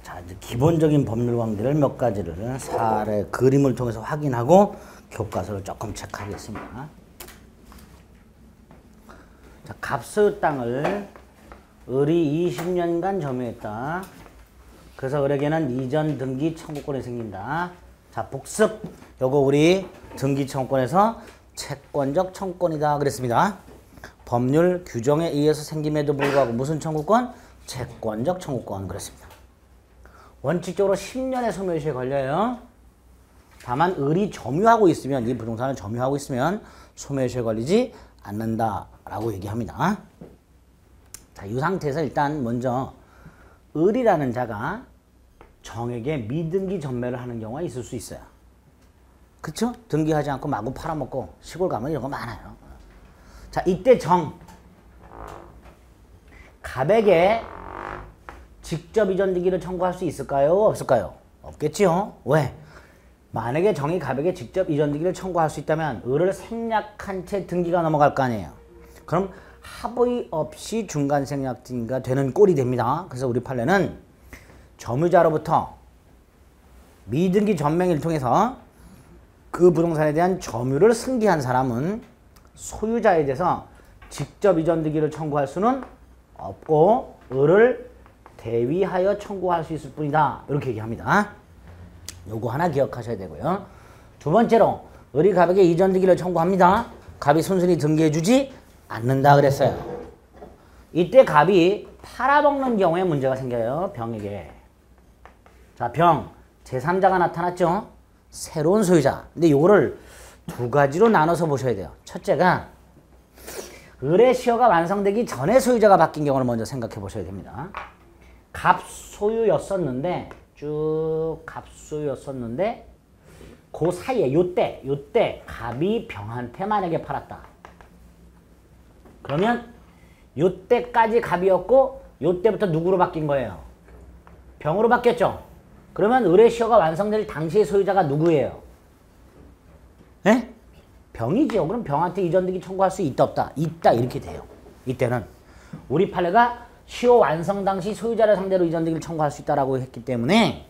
자, 이제 기본적인 법률 관계를 몇 가지를 사례 그림을 통해서 확인하고 교과서를 조금 체크하겠습니다. 자, 갑소유 땅을 을이 20년간 점유했다. 그래서 을에게는 이전 등기 청구권이 생긴다. 자, 복습. 요거 우리 등기 청구권에서 채권적 청구권이다 그랬습니다. 법률 규정에 의해서 생김에도 불구하고 무슨 청구권? 채권적 청구권 그랬습니다. 원칙적으로 10년의 소멸시효에 걸려요. 다만 을이 점유하고 있으면, 이 부동산을 점유하고 있으면 소멸시효에 걸리지 않는다라고 얘기합니다. 자, 이 상태에서 일단 먼저 을이라는 자가 정에게 미등기 전매를 하는 경우가 있을 수 있어요. 그쵸? 등기하지 않고 마구 팔아먹고 시골 가면 이런 거 많아요. 자, 이때 정, 갑에게 직접 이전 등기를 청구할 수 있을까요? 없을까요? 없겠지요. 왜? 만약에 정이 갑에게 직접 이전 등기를 청구할 수 있다면 을을 생략한 채 등기가 넘어갈 거 아니에요. 그럼 합의 없이 중간 생략 등기가 되는 꼴이 됩니다. 그래서 우리 판례는 점유자로부터 미등기 전맹을 통해서 그 부동산에 대한 점유를 승계한 사람은 소유자에 대해서 직접 이전 등기를 청구할 수는 없고 을을 대위하여 청구할 수 있을 뿐이다. 이렇게 얘기합니다. 요거 하나 기억하셔야 되고요. 두 번째로 을이 갑에게 이전 등기를 청구합니다. 갑이 순순히 등기해주지 않는다 그랬어요. 이때 갑이 팔아먹는 경우에 문제가 생겨요. 병에게. 자, 병. 제3자가 나타났죠. 새로운 소유자. 근데 요거를 두 가지로 나눠서 보셔야 돼요. 첫째가 을의 시효가 완성되기 전에 소유자가 바뀐 경우를 먼저 생각해 보셔야 됩니다. 갑소유였었는데 쭉 갑소유였었는데 그 사이에 요때 갑이 병한테 만약에 팔았다. 그러면 요때까지 갑이었고 요때부터 누구로 바뀐 거예요? 병으로 바뀌었죠. 그러면 을의 시효가 완성될 당시의 소유자가 누구예요? 예? 병이죠. 그럼 병한테 이전 등기 청구할 수 있다 없다? 있다 이렇게 돼요. 이때는 우리 판례가 시효 완성 당시 소유자를 상대로 이전 등기를 청구할 수 있다라고 했기 때문에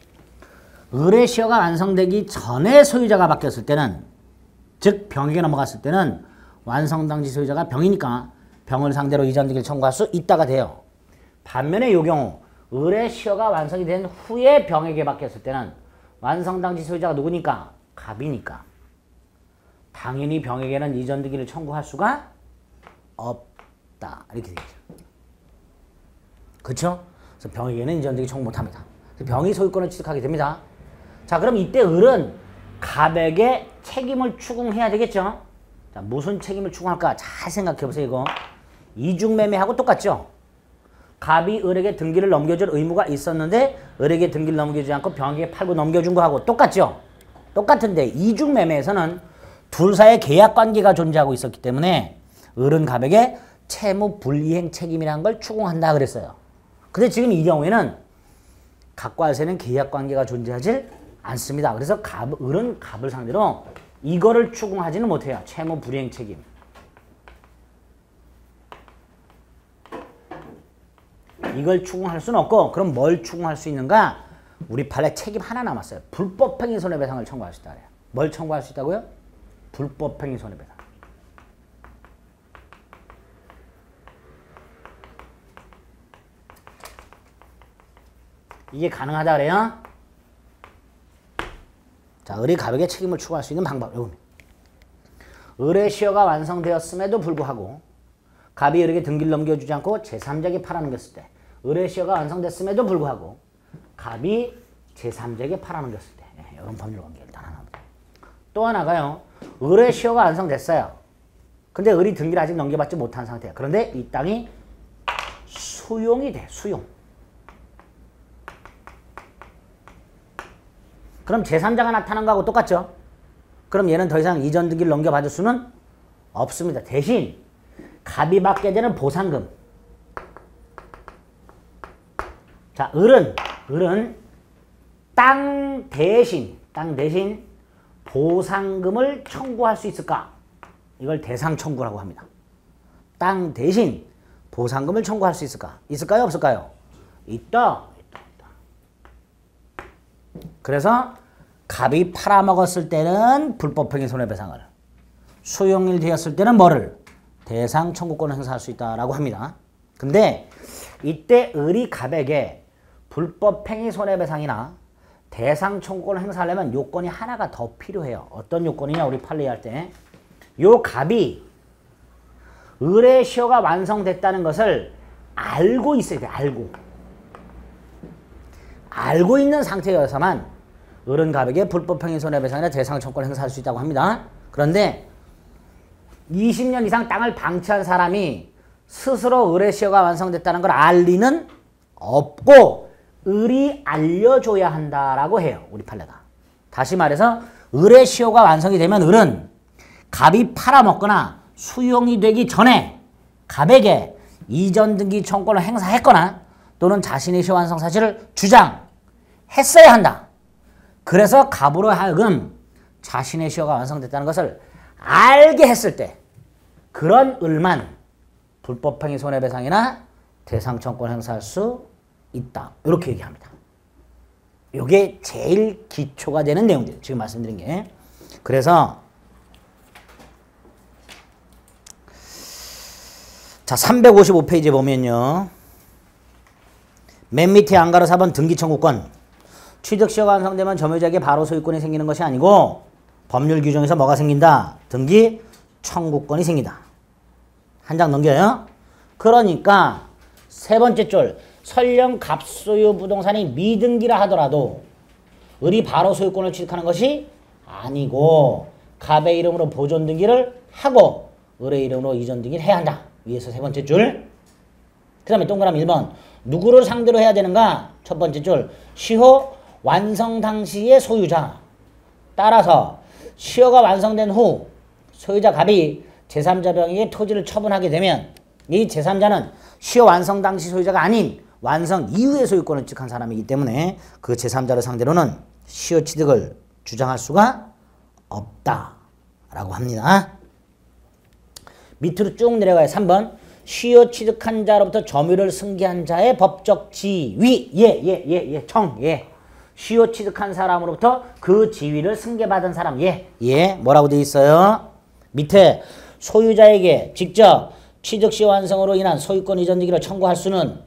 을의 시효가 완성되기 전에 소유자가 바뀌었을 때는, 즉 병에게 넘어갔을 때는 완성 당시 소유자가 병이니까 병을 상대로 이전 등기를 청구할 수 있다가 돼요. 반면에 이 경우 을의 시효가 완성이 된 후에 병에게 바뀌었을 때는 완성 당시 소유자가 누구니까? 갑이니까 당연히 병에게는 이전 등기를 청구할 수가 없다. 이렇게 되죠. 그렇죠? 그래서 병에게는 이전 등기 청구 못합니다. 병이 소유권을 취득하게 됩니다. 자, 그럼 이때 을은 갑에게 책임을 추궁해야 되겠죠? 자, 무슨 책임을 추궁할까? 잘 생각해 보세요. 이거 이중매매하고 똑같죠? 갑이 을에게 등기를 넘겨줄 의무가 있었는데 을에게 등기를 넘겨주지 않고 병에게 팔고 넘겨준 거하고 똑같죠? 똑같은데 이중매매에서는 둘 사이의 계약관계가 존재하고 있었기 때문에 을은 갑에게 채무 불이행 책임이라는 걸 추궁한다 그랬어요. 근데 지금 이 경우에는 갑과 을에는 계약관계가 존재하지 않습니다. 그래서 을은 갑을 상대로 이거를 추궁하지는 못해요. 채무 불이행 책임. 이걸 추궁할 수는 없고, 그럼 뭘 추궁할 수 있는가? 우리 판례 책임 하나 남았어요. 불법행위 손해배상을 청구할 수 있다 그래요. 뭘 청구할 수 있다고요? 불법행위 손해배상. 이게 가능하다 그래요? 자, 을이 갑에게 책임을 추구할 수 있는 방법. 요겁니다. 을의 시효가 완성되었음에도 불구하고 갑이 을에게 등기를 넘겨주지 않고 제3자에게 팔아넘겼을 때, 을의 시효가 완성됐음에도 불구하고 갑이 제3자에게 팔아넘겼을 때, 이런 법률관계 일단 하나입니다. 또 하나가요. 을의 시효가 완성됐어요. 근데 을이 등기를 아직 넘겨받지 못한 상태야. 그런데 이 땅이 수용이 돼. 수용. 그럼 제3자가 나타난 거하고 똑같죠? 그럼 얘는 더 이상 이전 등기를 넘겨받을 수는 없습니다. 대신 갑이 받게 되는 보상금. 자, 을은 땅 대신 보상금을 청구할 수 있을까? 이걸 대상 청구라고 합니다. 땅 대신 보상금을 청구할 수 있을까? 있을까요? 없을까요? 있다. 그래서 갑이 팔아먹었을 때는 불법행위 손해배상을, 수용일 되었을 때는 뭐를? 대상 청구권을 행사할 수 있다라고 합니다. 근데 이때 을이 갑에게 불법행위 손해배상이나 대상 청구권을 행사하려면 요건이 하나가 더 필요해요. 어떤 요건이냐? 우리 판례 할 때 요 갑이 을의 시효가 완성됐다는 것을 알고 있어야 돼. 알고 있는 상태여서만 을은 갑에게 불법행위 손해배상이나 대상 청구권을 행사할 수 있다고 합니다. 그런데 20년 이상 땅을 방치한 사람이 스스로 을의 시효가 완성됐다는 걸 알 리는 없고 을이 알려줘야 한다라고 해요. 우리 판례가. 다시 말해서 을의 시효가 완성이 되면 을은 갑이 팔아먹거나 수용이 되기 전에 갑에게 이전 등기 청구권을 행사했거나 또는 자신의 시효 완성 사실을 주장했어야 한다. 그래서 갑으로 하여금 자신의 시효가 완성됐다는 것을 알게 했을 때 그런 을만 불법행위 손해배상이나 대상 청구권 행사할 수 있다. 이렇게 얘기합니다. 이게 제일 기초가 되는 내용들 지금 말씀드린 게. 그래서 자 355페이지에 보면요. 맨 밑에 안 가로 4번 등기 청구권. 취득시효가 완성되면 점유자에게 바로 소유권이 생기는 것이 아니고 법률 규정에서 뭐가 생긴다? 등기 청구권이 생긴다. 한 장 넘겨요. 그러니까 세 번째 줄 설령 갑소유 부동산이 미등기라 하더라도 을이 바로 소유권을 취득하는 것이 아니고 갑의 이름으로 보존 등기를 하고 을의 이름으로 이전 등기를 해야 한다. 위에서 세 번째 줄. 그 다음에 동그라미 1번 누구를 상대로 해야 되는가? 첫 번째 줄 시효 완성 당시의 소유자. 따라서 시효가 완성된 후 소유자 갑이 제3자 병에게 토지를 처분하게 되면 이 제3자는 시효 완성 당시 소유자가 아닌 완성 이후의 소유권을 취득한 사람이기 때문에 그 제3자를 상대로는 시효 취득을 주장할 수가 없다라고 합니다. 밑으로 쭉 내려가요. 3번 시효 취득한 자로부터 점유를 승계한 자의 법적 지위. 시효 취득한 사람으로부터 그 지위를 승계받은 사람. 뭐라고 돼 있어요? 밑에 소유자에게 직접 취득시 완성으로 인한 소유권 이전 등기를 청구할 수는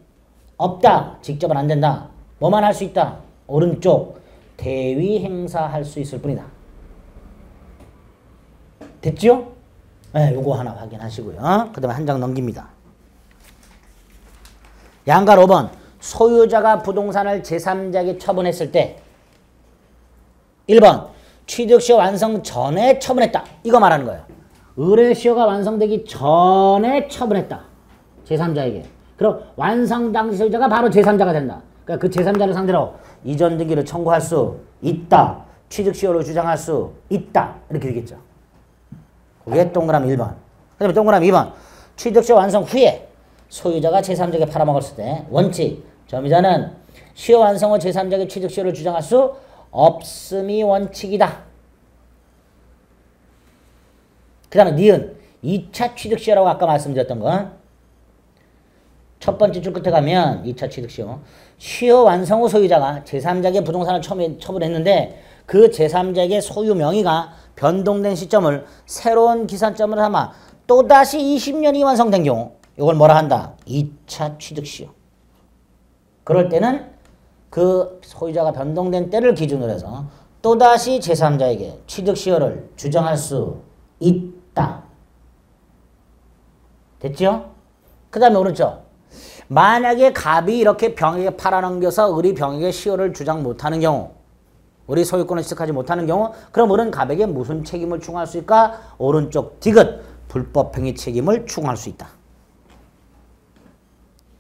없다. 직접은 안 된다. 뭐만 할 수 있다? 오른쪽 대위 행사할 수 있을 뿐이다. 됐죠? 네, 요거 하나 확인하시고요. 그 다음에 한 장 넘깁니다. 양가 5번 소유자가 부동산을 제3자에게 처분했을 때 1번 취득시효 완성 전에 처분했다. 이거 말하는 거예요. 을의 시효가 완성되기 전에 처분했다. 제3자에게. 그럼 완성 당시 소유자가 바로 제3자가 된다. 그러니까 그 제3자를 상대로 이전 등기를 청구할 수 있다. 취득시효를 주장할 수 있다. 이렇게 되겠죠. 그게 동그라미 1번. 그 다음에 동그라미 2번. 취득시효 완성 후에 소유자가 제3자에게 팔아먹었을 때 원칙. 점유자는 시효 완성 후 제3자에게 취득시효를 주장할 수 없음이 원칙이다. 그 다음에 니은 2차 취득시효라고 아까 말씀드렸던 거. 첫 번째 줄 끝에 가면 2차 취득시효. 시효 완성 후 소유자가 제3자에게 부동산을 처분했는데 그 제3자에게 소유 명의가 변동된 시점을 새로운 기산점으로 삼아 또다시 20년이 완성된 경우 이걸 뭐라 한다? 2차 취득시효. 그럴 때는 그 소유자가 변동된 때를 기준으로 해서 또다시 제3자에게 취득시효를 주장할 수 있다. 됐죠? 그 다음에 오른쪽. 만약에 갑이 이렇게 병에게 팔아넘겨서 을이 병에게 시효를 주장 못하는 경우, 을이 소유권을 취득하지 못하는 경우, 그럼 을은 갑에게 무슨 책임을 추궁할 수 있을까? 오른쪽 디귿 불법행위 책임을 추궁할 수 있다.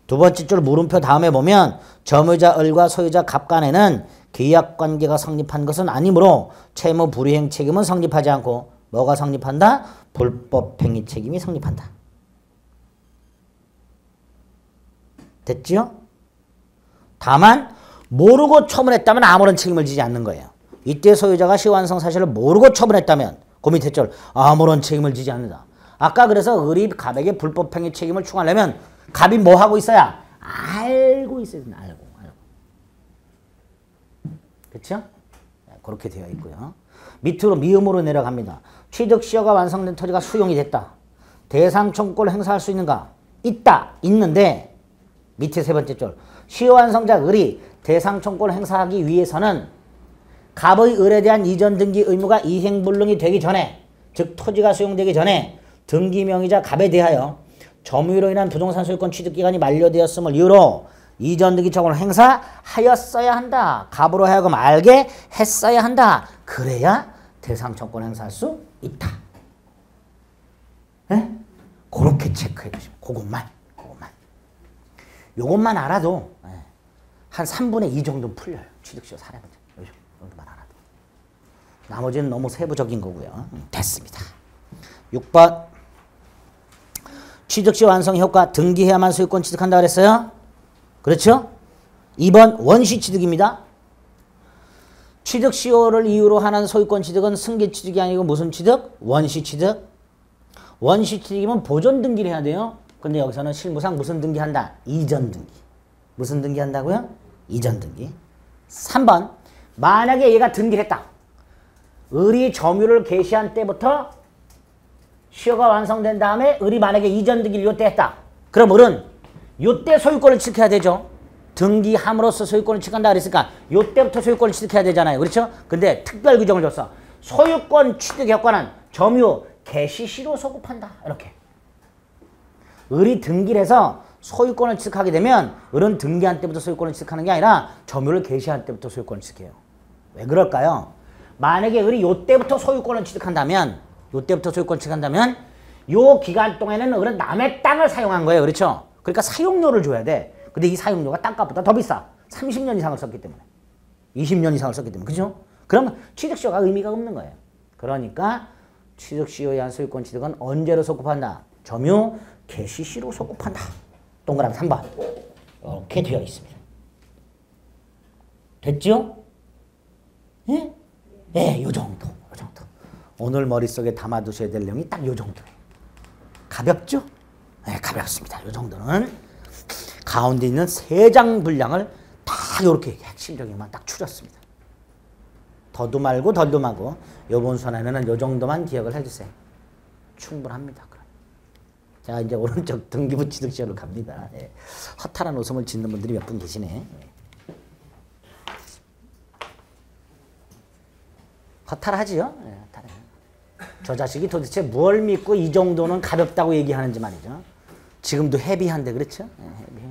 두 번째 줄 물음표 다음에 보면 점유자 을과 소유자 갑 간에는 계약관계가 성립한 것은 아니므로 채무 불이행 책임은 성립하지 않고 뭐가 성립한다? 불법행위 책임이 성립한다. 됐죠? 다만 모르고 처분했다면 아무런 책임을 지지 않는 거예요. 이때 소유자가 시효완성 사실을 모르고 처분했다면 그 밑에 줄 아무런 책임을 지지 않는다. 아까 그래서 을이 갑에게 불법행위 책임을 추궁하려면 갑이 뭐 하고 있어야? 알고 있어야 된다. 알고. 그렇죠? 그렇게 되어 있고요. 밑으로 미음으로 내려갑니다. 취득시효가 완성된 토지가 수용이 됐다. 대상 청구권을 행사할 수 있는가? 있다. 있는데 밑에 세 번째 줄. 시효 완성자 을이 대상 청구권을 행사하기 위해서는 갑의 을에 대한 이전 등기 의무가 이행불능이 되기 전에, 즉 토지가 수용되기 전에 등기명의자 갑에 대하여 점유로 인한 부동산 소유권 취득기간이 만료되었음을 이유로 이전 등기 청구를 행사하였어야 한다. 갑으로 하여금 알게 했어야 한다. 그래야 대상 청구권 행사할 수 있다. 네? 그렇게 체크해 주시면 그것만. 요것만 알아도 한 3분의 2 정도 풀려요. 취득시효 사례 문제. 요 정도만 알아도. 나머지는 너무 세부적인 거고요. 됐습니다. 6번. 취득시효 완성 효과 등기해야만 소유권 취득한다 그랬어요? 그렇죠? 2번 원시 취득입니다. 취득시효를 이유로 하는 소유권 취득은 승계 취득이 아니고 무슨 취득? 원시 취득. 원시 취득이면 보존 등기를 해야 돼요. 근데 여기서는 실무상 무슨 등기한다? 이전 등기. 무슨 등기 한다고요? 이전 등기. 3번. 만약에 얘가 등기를 했다. 을이 점유를 개시한 때부터 시효가 완성된 다음에 을이 만약에 이전 등기를 요때 했다. 그럼 을은 요때 소유권을 취득해야 되죠. 등기함으로써 소유권을 취득한다 그랬으니까 요때부터 소유권을 취득해야 되잖아요. 그렇죠? 근데 특별 규정을 줬어. 소유권 취득 효과는 점유 개시 시로 소급한다. 이렇게. 을이 등기를 해서 소유권을 취득하게 되면 을은 등기한 때부터 소유권을 취득하는 게 아니라 점유를 개시한 때부터 소유권을 취득해요. 왜 그럴까요? 만약에 을이 요때부터 소유권을 취득한다면 요 기간 동안에는 을은 남의 땅을 사용한 거예요. 그렇죠? 그러니까 사용료를 줘야 돼. 근데 이 사용료가 땅값보다 더 비싸. 30년 이상을 썼기 때문에. 20년 이상을 썼기 때문에. 그죠? 그러면 취득시효가 의미가 없는 거예요. 그러니까 취득시효에 의한 소유권 취득은 언제로 소급한다? 점유 개시시로 소급한다. 동그라미 3번. 이렇게 되어 있습니다. 됐죠? 예? 예, 요 정도. 오늘 머릿속에 담아두셔야 될 내용이 딱 요 정도예요. 가볍죠? 네, 가볍습니다. 요 정도는 가운데 있는 3장 분량을 딱 이렇게 핵심적인만 딱 추렸습니다. 더도 말고 덜도 말고 요번 순환에는 요 정도만 기억을 해주세요. 충분합니다. 그럼. 자, 이제 오른쪽 등기부 취득시효로 갑니다. 예. 허탈한 웃음을 짓는 분들이 몇 분 계시네. 허탈하지요? 예, 허탈해. 저 자식이 도대체 뭘 믿고 이 정도는 가볍다고 얘기하는지 말이죠. 지금도 헤비한데 그렇죠? 네, 헤비.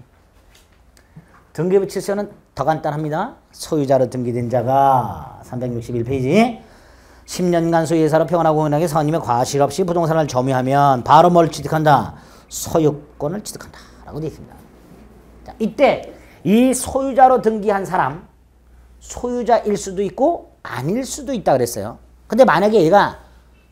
등기부 취득시효는 더 간단합니다. 소유자로 등기된 자가 361페이지 10년간 소유회사로 평안하고 공연하게 선임의 과실 없이 부동산을 점유하면 바로 뭘 취득한다? 소유권을 취득한다 라고 되어 있습니다. 자, 이때 이 소유자로 등기한 사람 소유자일 수도 있고 아닐 수도 있다 그랬어요. 근데 만약에 얘가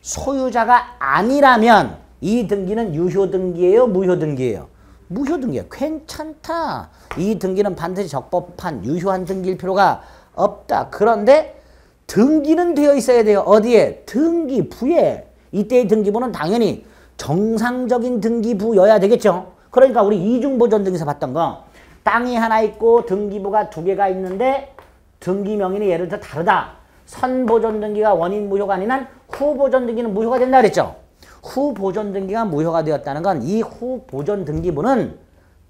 소유자가 아니라면 이 등기는 유효 등기예요? 무효 등기예요? 무효 등기예요. 괜찮다. 이 등기는 반드시 적법한 유효한 등기일 필요가 없다. 그런데 등기는 되어 있어야 돼요. 어디에? 등기부에. 이때의 등기부는 당연히 정상적인 등기부여야 되겠죠. 그러니까 우리 이중보존등기서 봤던 거 땅이 하나 있고 등기부가 2개가 있는데 등기 명의는 예를 들어 다르다. 선보존등기가 원인 무효가 아닌 후보존등기는 무효가 된다 그랬죠. 후보존등기가 무효가 되었다는 건 이 후보존등기부는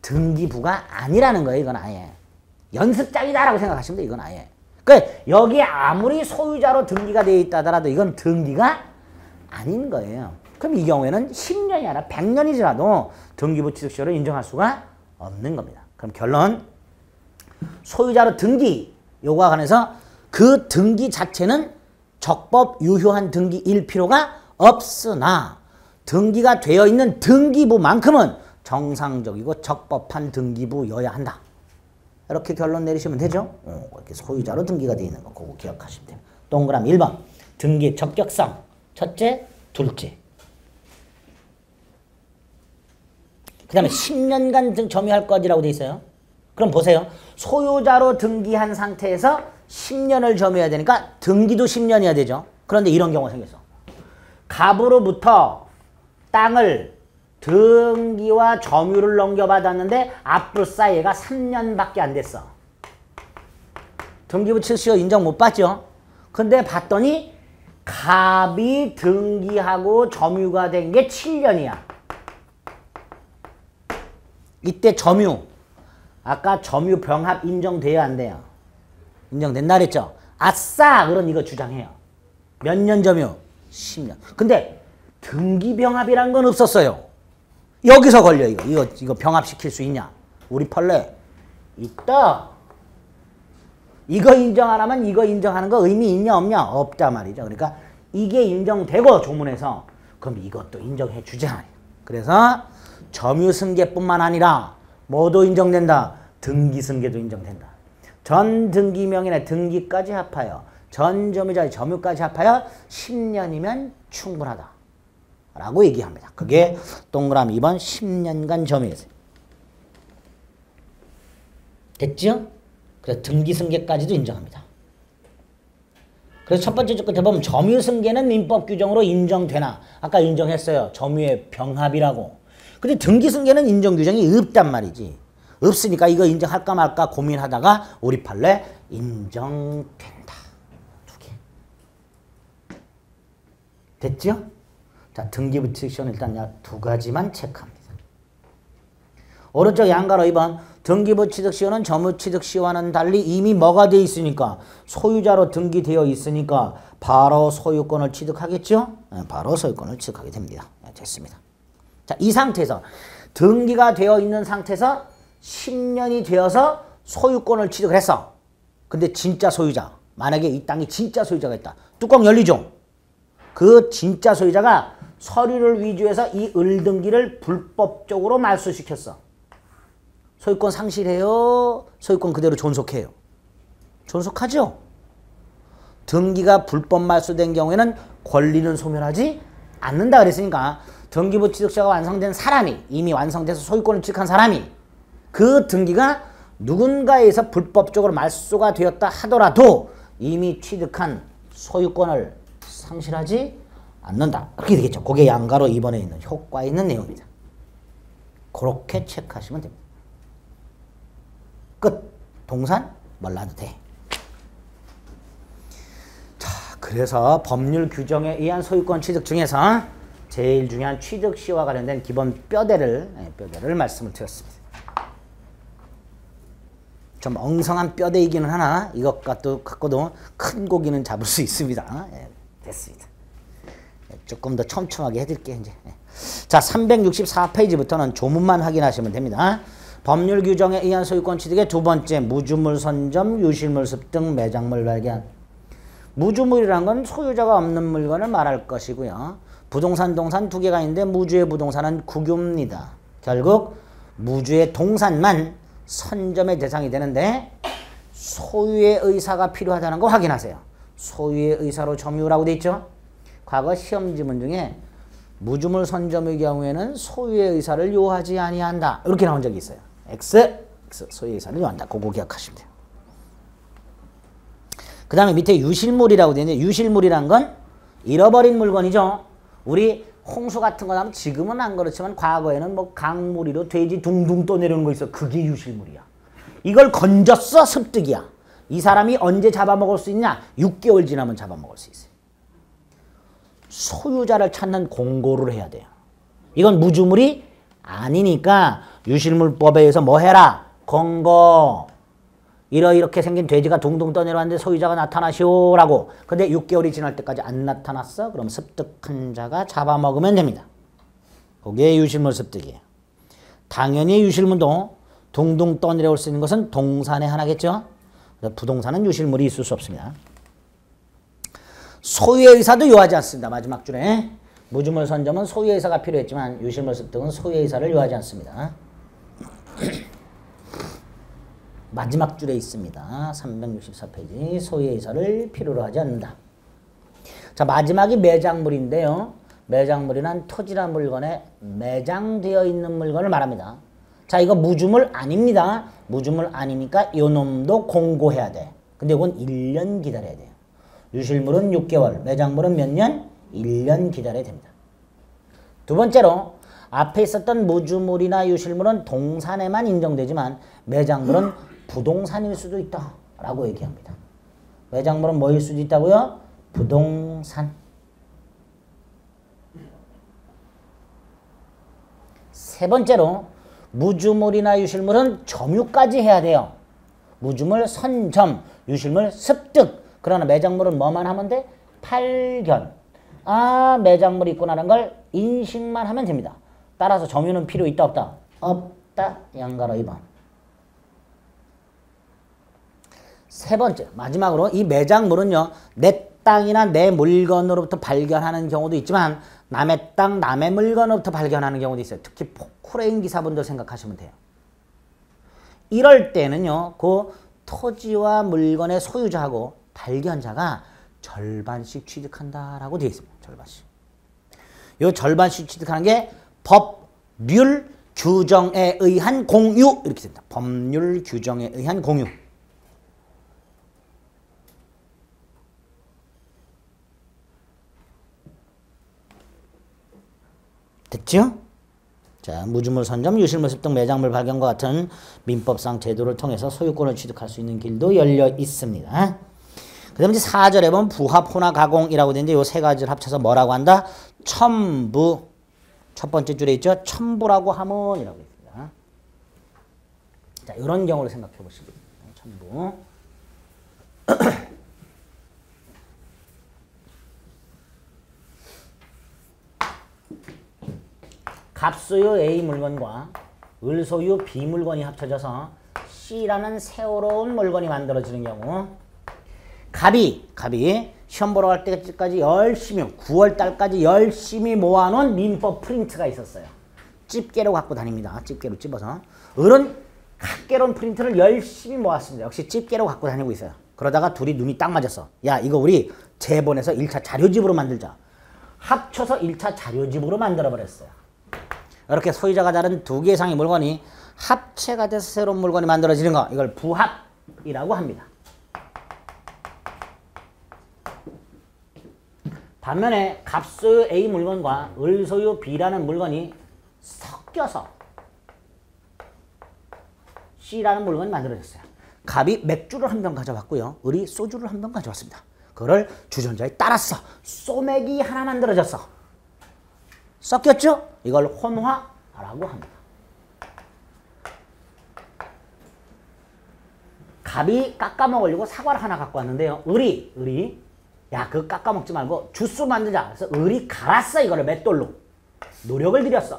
등기부가 아니라는 거예요. 이건 아예. 연습장이다라고 생각하시면 돼요. 이건 아예. 그러니까 여기에 아무리 소유자로 등기가 되어 있다 하더라도 이건 등기가 아닌 거예요. 그럼 이 경우에는 10년이 아니라 100년이라도 등기부 취득시효를 인정할 수가 없는 겁니다. 그럼 결론. 소유자로 등기 요구와 관해서 그 등기 자체는 적법 유효한 등기일 필요가 없으나 등기가 되어 있는 등기부만큼은 정상적이고 적법한 등기부여야 한다. 이렇게 결론 내리시면 되죠. 이렇게 소유자로 등기가 되어 있는 거 그거 기억하시면 돼요. 동그라미 1번 등기 적격성 첫째, 둘째. 그 다음에 10년간 점유할 것이라고 되어 있어요. 그럼 보세요. 소유자로 등기한 상태에서 10년을 점유해야 되니까 등기도 10년이어야 되죠. 그런데 이런 경우가 생겼어. 갑으로부터 땅을 등기와 점유를 넘겨받았는데 앞불사 얘가 3년밖에 안 됐어. 등기부 취득시효 인정 못 받죠. 근데 봤더니 갑이 등기하고 점유가 된 게 7년이야. 이때 점유. 아까 점유 병합 인정돼야 안 돼요? 인정된다 그랬죠? 아싸! 그런 이거 주장해요. 몇 년 점유? 10년. 근데 등기병합이란 건 없었어요. 여기서 걸려 이거 병합시킬 수 있냐? 우리 판례 있다. 이거 인정 안 하면 이거 인정하는 거 의미 있냐 없냐? 없다 말이죠. 그러니까 이게 인정되고 조문에서 그럼 이것도 인정해 주자. 그래서 점유승계뿐만 아니라 뭐도 인정된다. 등기승계도 인정된다. 전 등기명인의 등기까지 합하여 전 점유자의 점유까지 합하여 10년이면 충분하다. 라고 얘기합니다. 그게 동그라미 2번 10년간 점유했어요. 됐죠? 그래서 등기승계까지도 인정합니다. 그래서 첫 번째 조건 보면 점유승계는 민법 규정으로 인정되나? 아까 인정했어요. 점유의 병합이라고. 근데 등기승계는 인정 규정이 없단 말이지. 없으니까 이거 인정할까 말까 고민하다가 우리 판례 인정된다. 두 개. 됐죠? 자, 등기부칙시효는 일단 두 가지만 체크합니다. 오른쪽 양가로 2번 등기부취득시효는 점유취득시효와는 달리 이미 뭐가 돼 있으니까 소유자로 등기되어 있으니까 바로 소유권을 취득하겠죠? 바로 소유권을 취득하게 됩니다. 됐습니다. 자, 이 상태에서 등기가 되어 있는 상태에서 10년이 되어서 소유권을 취득을 했어. 근데 진짜 소유자, 만약에 이 땅이 진짜 소유자가 있다. 뚜껑 열리죠? 그 진짜 소유자가 서류를 위조해서 이 을등기를 불법적으로 말소시켰어. 소유권 상실해요? 소유권 그대로 존속해요? 존속하죠? 등기가 불법 말소된 경우에는 권리는 소멸하지 않는다 그랬으니까 등기부 취득시효가 완성된 사람이 이미 완성돼서 소유권을 취득한 사람이 그 등기가 누군가에서 불법적으로 말소가 되었다 하더라도 이미 취득한 소유권을 상실하지 않는다. 그렇게 되겠죠. 그게 양가로 2번에 있는 효과에 있는 내용입니다. 그렇게 체크하시면 됩니다. 끝. 동산 몰라도 돼. 자, 그래서 법률 규정에 의한 소유권 취득 중에서 제일 중요한 취득시효와 관련된 기본 뼈대를 말씀을 드렸습니다. 좀 엉성한 뼈대이기는 하나 이것과 또 갖고도 큰 고기는 잡을 수 있습니다. 됐습니다. 조금 더 촘촘하게 해드릴게요. 이제. 자, 364페이지부터는 조문만 확인하시면 됩니다. 법률 규정에 의한 소유권 취득의 두 번째, 무주물 선점, 유실물 습득, 매장물 발견. 무주물이란 건 소유자가 없는 물건을 말할 것이고요. 부동산, 동산 두 개가 있는데 무주의 부동산은 국유입니다. 결국 무주의 동산만 선점의 대상이 되는데 소유의 의사가 필요하다는 거 확인하세요. 소유의 의사로 점유라고 돼 있죠. 과거 시험 지문 중에 무주물 선점의 경우에는 소유의 의사를 요하지 아니한다. 이렇게 나온 적이 있어요. X 소유의 의사를 요한다. 그거 기억하시면 돼요. 그 다음에 밑에 유실물이라고 되어 있는데 유실물이란 건 잃어버린 물건이죠. 우리 홍수 같은 거 나면 지금은 안 그렇지만 과거에는 뭐 강물이로 돼지 둥둥 떠내려오는 거 있어. 그게 유실물이야. 이걸 건졌어. 습득이야. 이 사람이 언제 잡아먹을 수 있냐? 6개월 지나면 잡아먹을 수 있어요. 소유자를 찾는 공고를 해야 돼요. 이건 무주물이 아니니까 유실물법에 의해서 뭐 해라? 공고. 이렇게 생긴 돼지가 둥둥 떠내려왔는데 소유자가 나타나시오라고. 근데 6개월이 지날 때까지 안 나타났어? 그럼 습득한 자가 잡아먹으면 됩니다. 그게 유실물 습득이에요. 당연히 유실물도 둥둥 떠내려올 수 있는 것은 동산의 하나겠죠? 부동산은 유실물이 있을 수 없습니다. 소유의 의사도 요하지 않습니다. 마지막 줄에 무주물 선점은 소유의 의사가 필요했지만 유실물 습득은 소유의 의사를 요하지 않습니다. 마지막 줄에 있습니다. 364페이지 소유의 의사를 필요로 하지 않는다. 자, 마지막이 매장물인데요. 매장물이란 토지나 물건에 매장되어 있는 물건을 말합니다. 자, 이거 무주물 아닙니다. 무주물 아니니까 요 놈도 공고해야 돼. 근데 이건 1년 기다려야 돼요. 유실물은 6개월, 매장물은 몇 년? 1년 기다려야 됩니다. 두 번째로 앞에 있었던 무주물이나 유실물은 동산에만 인정되지만 매장물은 부동산일 수도 있다 라고 얘기합니다. 매장물은 뭐일 수도 있다고요? 부동산. 세 번째로 무주물이나 유실물은 점유까지 해야 돼요. 무주물 선점, 유실물 습득. 그러나 매장물은 뭐만 하면 돼? 발견. 아, 매장물이 있구나라는 걸 인식만 하면 됩니다. 따라서 점유는 필요 있다 없다? 없다. 양가로 2번. 세 번째, 마지막으로 이 매장물은요, 내 땅이나 내 물건으로부터 발견하는 경우도 있지만 남의 땅, 남의 물건으로부터 발견하는 경우도 있어요. 특히 포크레인 기사분들 생각하시면 돼요. 이럴 때는요, 그 토지와 물건의 소유자하고 발견자가 절반씩 취득한다라고 되어 있습니다. 절반씩. 이 절반씩 취득하는 게 법률 규정에 의한 공유 이렇게 됩니다. 법률 규정에 의한 공유. 됐죠? 자, 무주물 선점, 유실물 습득, 매장물 발견과 같은 민법상 제도를 통해서 소유권을 취득할 수 있는 길도 열려 있습니다. 그 다음에 이제 4절에 보면 부합, 혼화, 가공이라고 되는데 이 세 가지를 합쳐서 뭐라고 한다? 첨부. 첫 번째 줄에 있죠? 첨부라고 하면 이라고 있습니다. 자, 이런 경우를 생각해 보시기 바랍니다. 첨부. 갑소유 A 물건과 을소유 B 물건이 합쳐져서 C라는 새로운 물건이 만들어지는 경우 갑이 시험 보러 갈 때까지 열심히 9월 달까지 열심히 모아놓은 민법 프린트가 있었어요. 집게로 갖고 다닙니다. 집게로 찝어서. 을은 각개로운 프린트를 열심히 모았습니다. 역시 집게로 갖고 다니고 있어요. 그러다가 둘이 눈이 딱 맞았어. 야, 이거 우리 재본해서 1차 자료집으로 만들자. 합쳐서 1차 자료집으로 만들어버렸어요. 이렇게 소유자가 다른 두 개 이상의 물건이 합체가 돼서 새로운 물건이 만들어지는 거, 이걸 부합이라고 합니다. 반면에 갑소유 A 물건과 을소유 B라는 물건이 섞여서 C라는 물건이 만들어졌어요. 갑이 맥주를 한 병 가져왔고요. 을이 소주를 한 병 가져왔습니다. 그거를 주전자에 따랐어. 소맥이 하나 만들어졌어. 섞였죠? 이걸 혼화라고 합니다. 갑이 깎아먹으려고 사과를 하나 갖고 왔는데요. 을이 야, 그거 깎아먹지 말고 주스 만들자. 그래서 을이 갈았어. 이거를 맷돌로. 노력을 들였어.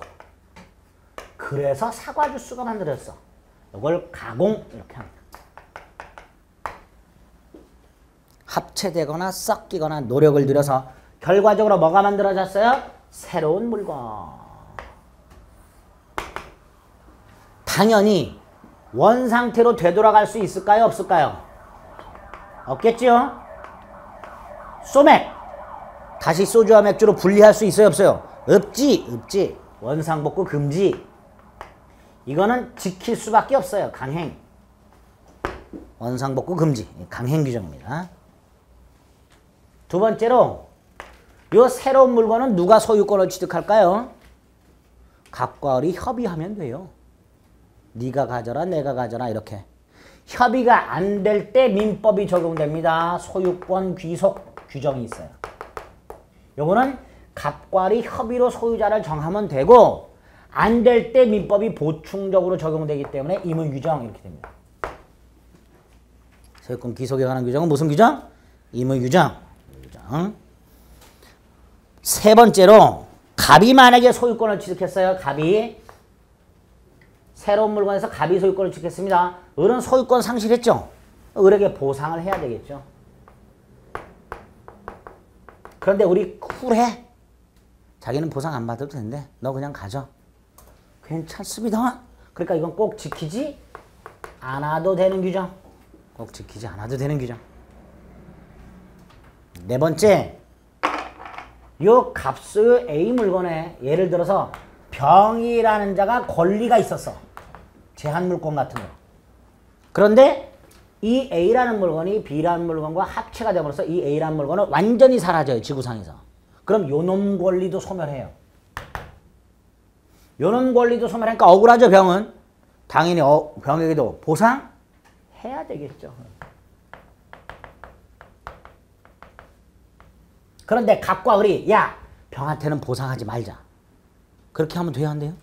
그래서 사과 주스가 만들어졌어. 이걸 가공 이렇게 합니다. 합체되거나 섞이거나 노력을 들여서 결과적으로 뭐가 만들어졌어요? 새로운 물건. 당연히 원상태로 되돌아갈 수 있을까요? 없을까요? 없겠죠? 소맥. 다시 소주와 맥주로 분리할 수 있어요? 없어요? 없지. 원상복구 금지. 이거는 지킬 수밖에 없어요. 강행. 원상복구 금지. 강행 규정입니다. 두 번째로 이 새로운 물건은 누가 소유권을 취득할까요? 갑과 을이 협의하면 돼요. 네가 가져라, 내가 가져라 이렇게. 협의가 안 될 때 민법이 적용됩니다. 소유권 귀속 규정이 있어요. 요거는 갑과 을이 협의로 소유자를 정하면 되고 안 될 때 민법이 보충적으로 적용되기 때문에 임의규정 이렇게 됩니다. 소유권 귀속에 관한 규정은 무슨 규정? 임의규정. 세 번째로 갑이 만약에 소유권을 취득했어요. 갑이 새로운 물건에서 갑이 소유권을 취득했습니다. 을은 소유권 상실했죠. 을에게 보상을 해야 되겠죠. 그런데 우리 쿨해. 자기는 보상 안 받아도 되는데 너 그냥 가져. 괜찮습니다. 그러니까 이건 꼭 지키지 않아도 되는 규정. 꼭 지키지 않아도 되는 규정. 네 번째, 요 갑소유 A 물건에 예를 들어서 병이라는 자가 권리가 있었어. 제한물권 같은 거. 그런데 이 A라는 물건이 B라는 물건과 합체가 되면서 이 A라는 물건은 완전히 사라져요. 지구상에서. 그럼 요놈 권리도 소멸해요. 요놈 권리도 소멸하니까 억울하죠. 병은. 당연히 병에게도 보상해야 되겠죠. 그런데 갑과 을이 야 병한테는 보상하지 말자. 그렇게 하면 돼요 안 돼요?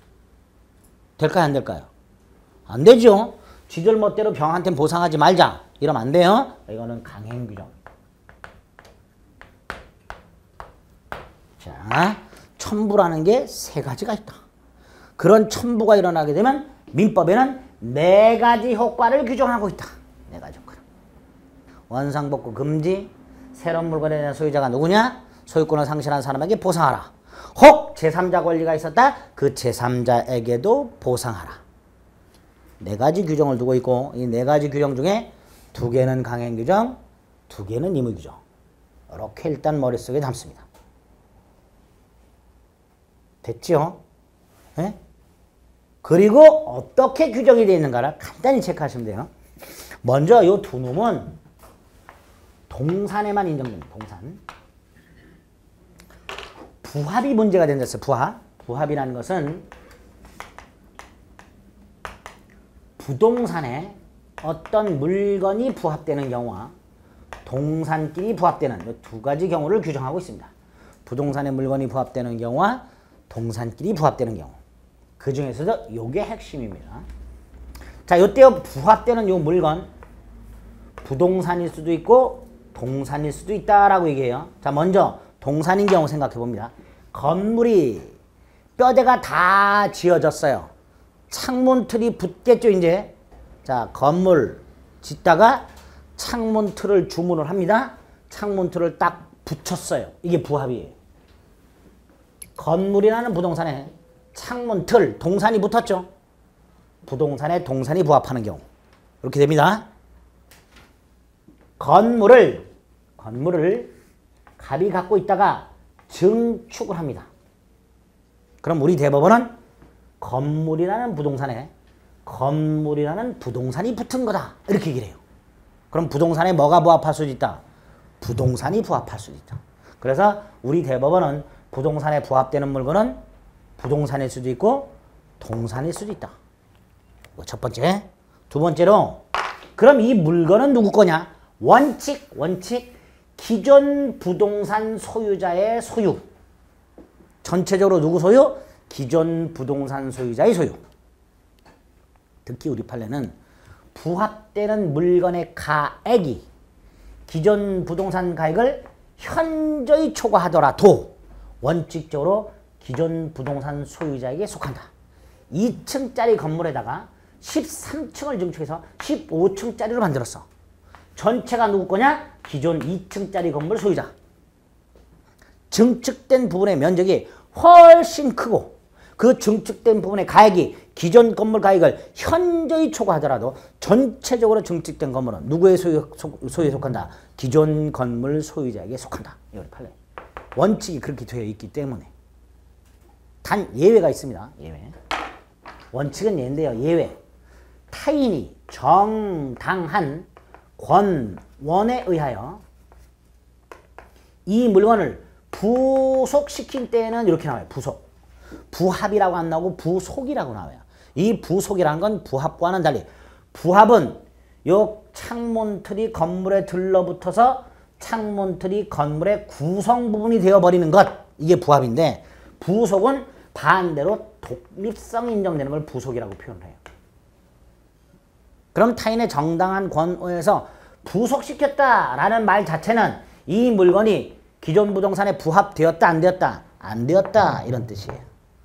될까요 안 될까요? 안 되죠. 지들 멋대로 병한테는 보상하지 말자. 이러면 안 돼요. 이거는 강행규정. 자, 첨부라는 게 세 가지가 있다. 그런 첨부가 일어나게 되면 민법에는 네 가지 효과를 규정하고 있다. 네 가지 효과. 원상복구 금지, 새로운 물건에 대한 소유자가 누구냐? 소유권을 상실한 사람에게 보상하라. 혹 제3자 권리가 있었다. 그 제3자에게도 보상하라. 네 가지 규정을 두고 있고 이 네 가지 규정 중에 두 개는 강행규정, 두 개는 임의규정. 이렇게 일단 머릿속에 담습니다. 됐죠? 네? 그리고 어떻게 규정이 되어 있는가를 간단히 체크하시면 돼요. 먼저 이 두 놈은 동산에만 인정됩니다. 동산. 부합이 문제가 된댔어요. 부합. 부합이라는 것은 부동산에 어떤 물건이 부합되는 경우와 동산끼리 부합되는 이 두 가지 경우를 규정하고 있습니다. 부동산에 물건이 부합되는 경우와 동산끼리 부합되는 경우. 그 중에서도 이게 핵심입니다. 자, 이때 부합되는 이 물건 부동산일 수도 있고 동산일 수도 있다라고 얘기해요. 자, 먼저 동산인 경우 생각해 봅니다. 건물이 뼈대가 다 지어졌어요. 창문 틀이 붙겠죠, 이제. 자, 건물 짓다가 창문 틀을 주문을 합니다. 창문 틀을 딱 붙였어요. 이게 부합이에요. 건물이라는 부동산에 창문 틀, 동산이 붙었죠. 부동산에 동산이 부합하는 경우. 이렇게 됩니다. 건물을 갑이 갖고 있다가 증축을 합니다. 그럼 우리 대법원은 건물이라는 부동산이 붙은 거다. 이렇게 얘기를 해요. 그럼 부동산에 뭐가 부합할 수도 있다? 부동산이 부합할 수도 있다. 그래서 우리 대법원은 부동산에 부합되는 물건은 부동산일 수도 있고 동산일 수도 있다. 첫 번째. 두 번째로 그럼 이 물건은 누구 거냐? 원칙. 기존 부동산 소유자의 소유. 전체적으로 누구 소유? 기존 부동산 소유자의 소유. 특히 우리 판례는 부합되는 물건의 가액이 기존 부동산 가액을 현저히 초과하더라도 원칙적으로 기존 부동산 소유자에게 속한다. 2층짜리 건물에다가 13층을 증축해서 15층짜리로 만들었어. 전체가 누구 거냐? 기존 2층짜리 건물 소유자. 증축된 부분의 면적이 훨씬 크고 그 증축된 부분의 가액이 기존 건물 가액을 현저히 초과하더라도 전체적으로 증축된 건물은 누구의 소유에 속한다? 기존 건물 소유자에게 속한다. 이걸 판례. 원칙이 그렇게 되어 있기 때문에. 단 예외가 있습니다. 예외. 원칙은 예인데요. 예외. 타인이 정당한 권원에 의하여 이 물건을 부속시킨 때에는 이렇게 나와요. 부속. 부합이라고 안 나오고 부속이라고 나와요. 이 부속이라는 건 부합과는 달리 부합은 요 창문 틀이 건물에 들러붙어서 창문 틀이 건물의 구성 부분이 되어버리는 것. 이게 부합인데 부속은 반대로 독립성이 인정되는 걸 부속이라고 표현을 해요. 그럼 타인의 정당한 권한에서 부속시켰다라는 말 자체는 이 물건이 기존 부동산에 부합되었다 안 되었다? 안 되었다 이런 뜻이에요.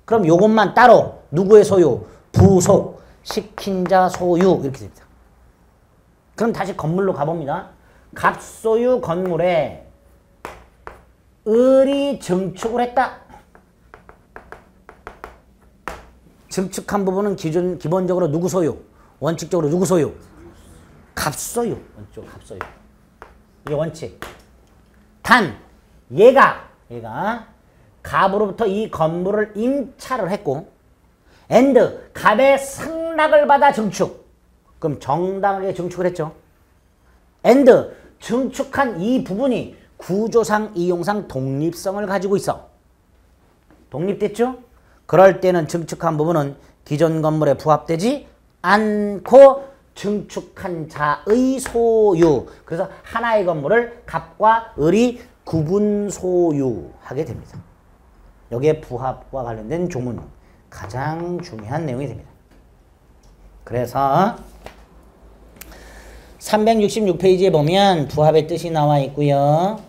그럼 요것만 따로 누구의 소유? 부속, 시킨 자 소유 이렇게 됩니다. 그럼 다시 건물로 가봅니다. 갑소유 건물에 을이 증축을 했다. 증축한 부분은 기본적으로 누구 소유? 원칙적으로 누구 소유? 갑소유. 원칙적으로 갑소유. 이게 원칙. 단 얘가 갑으로부터 이 건물을 임차를 했고 and 갑의 승낙을 받아 증축. 그럼 정당하게 증축을 했죠. and 증축한 이 부분이 구조상 이용상 독립성을 가지고 있어. 독립됐죠? 그럴 때는 증축한 부분은 기존 건물에 부합되지 않고 증축한 자의 소유. 그래서 하나의 건물을 갑과 을이 구분 소유하게 됩니다. 여기에 부합과 관련된 조문 가장 중요한 내용이 됩니다. 그래서 366페이지에 보면 부합의 뜻이 나와 있고요.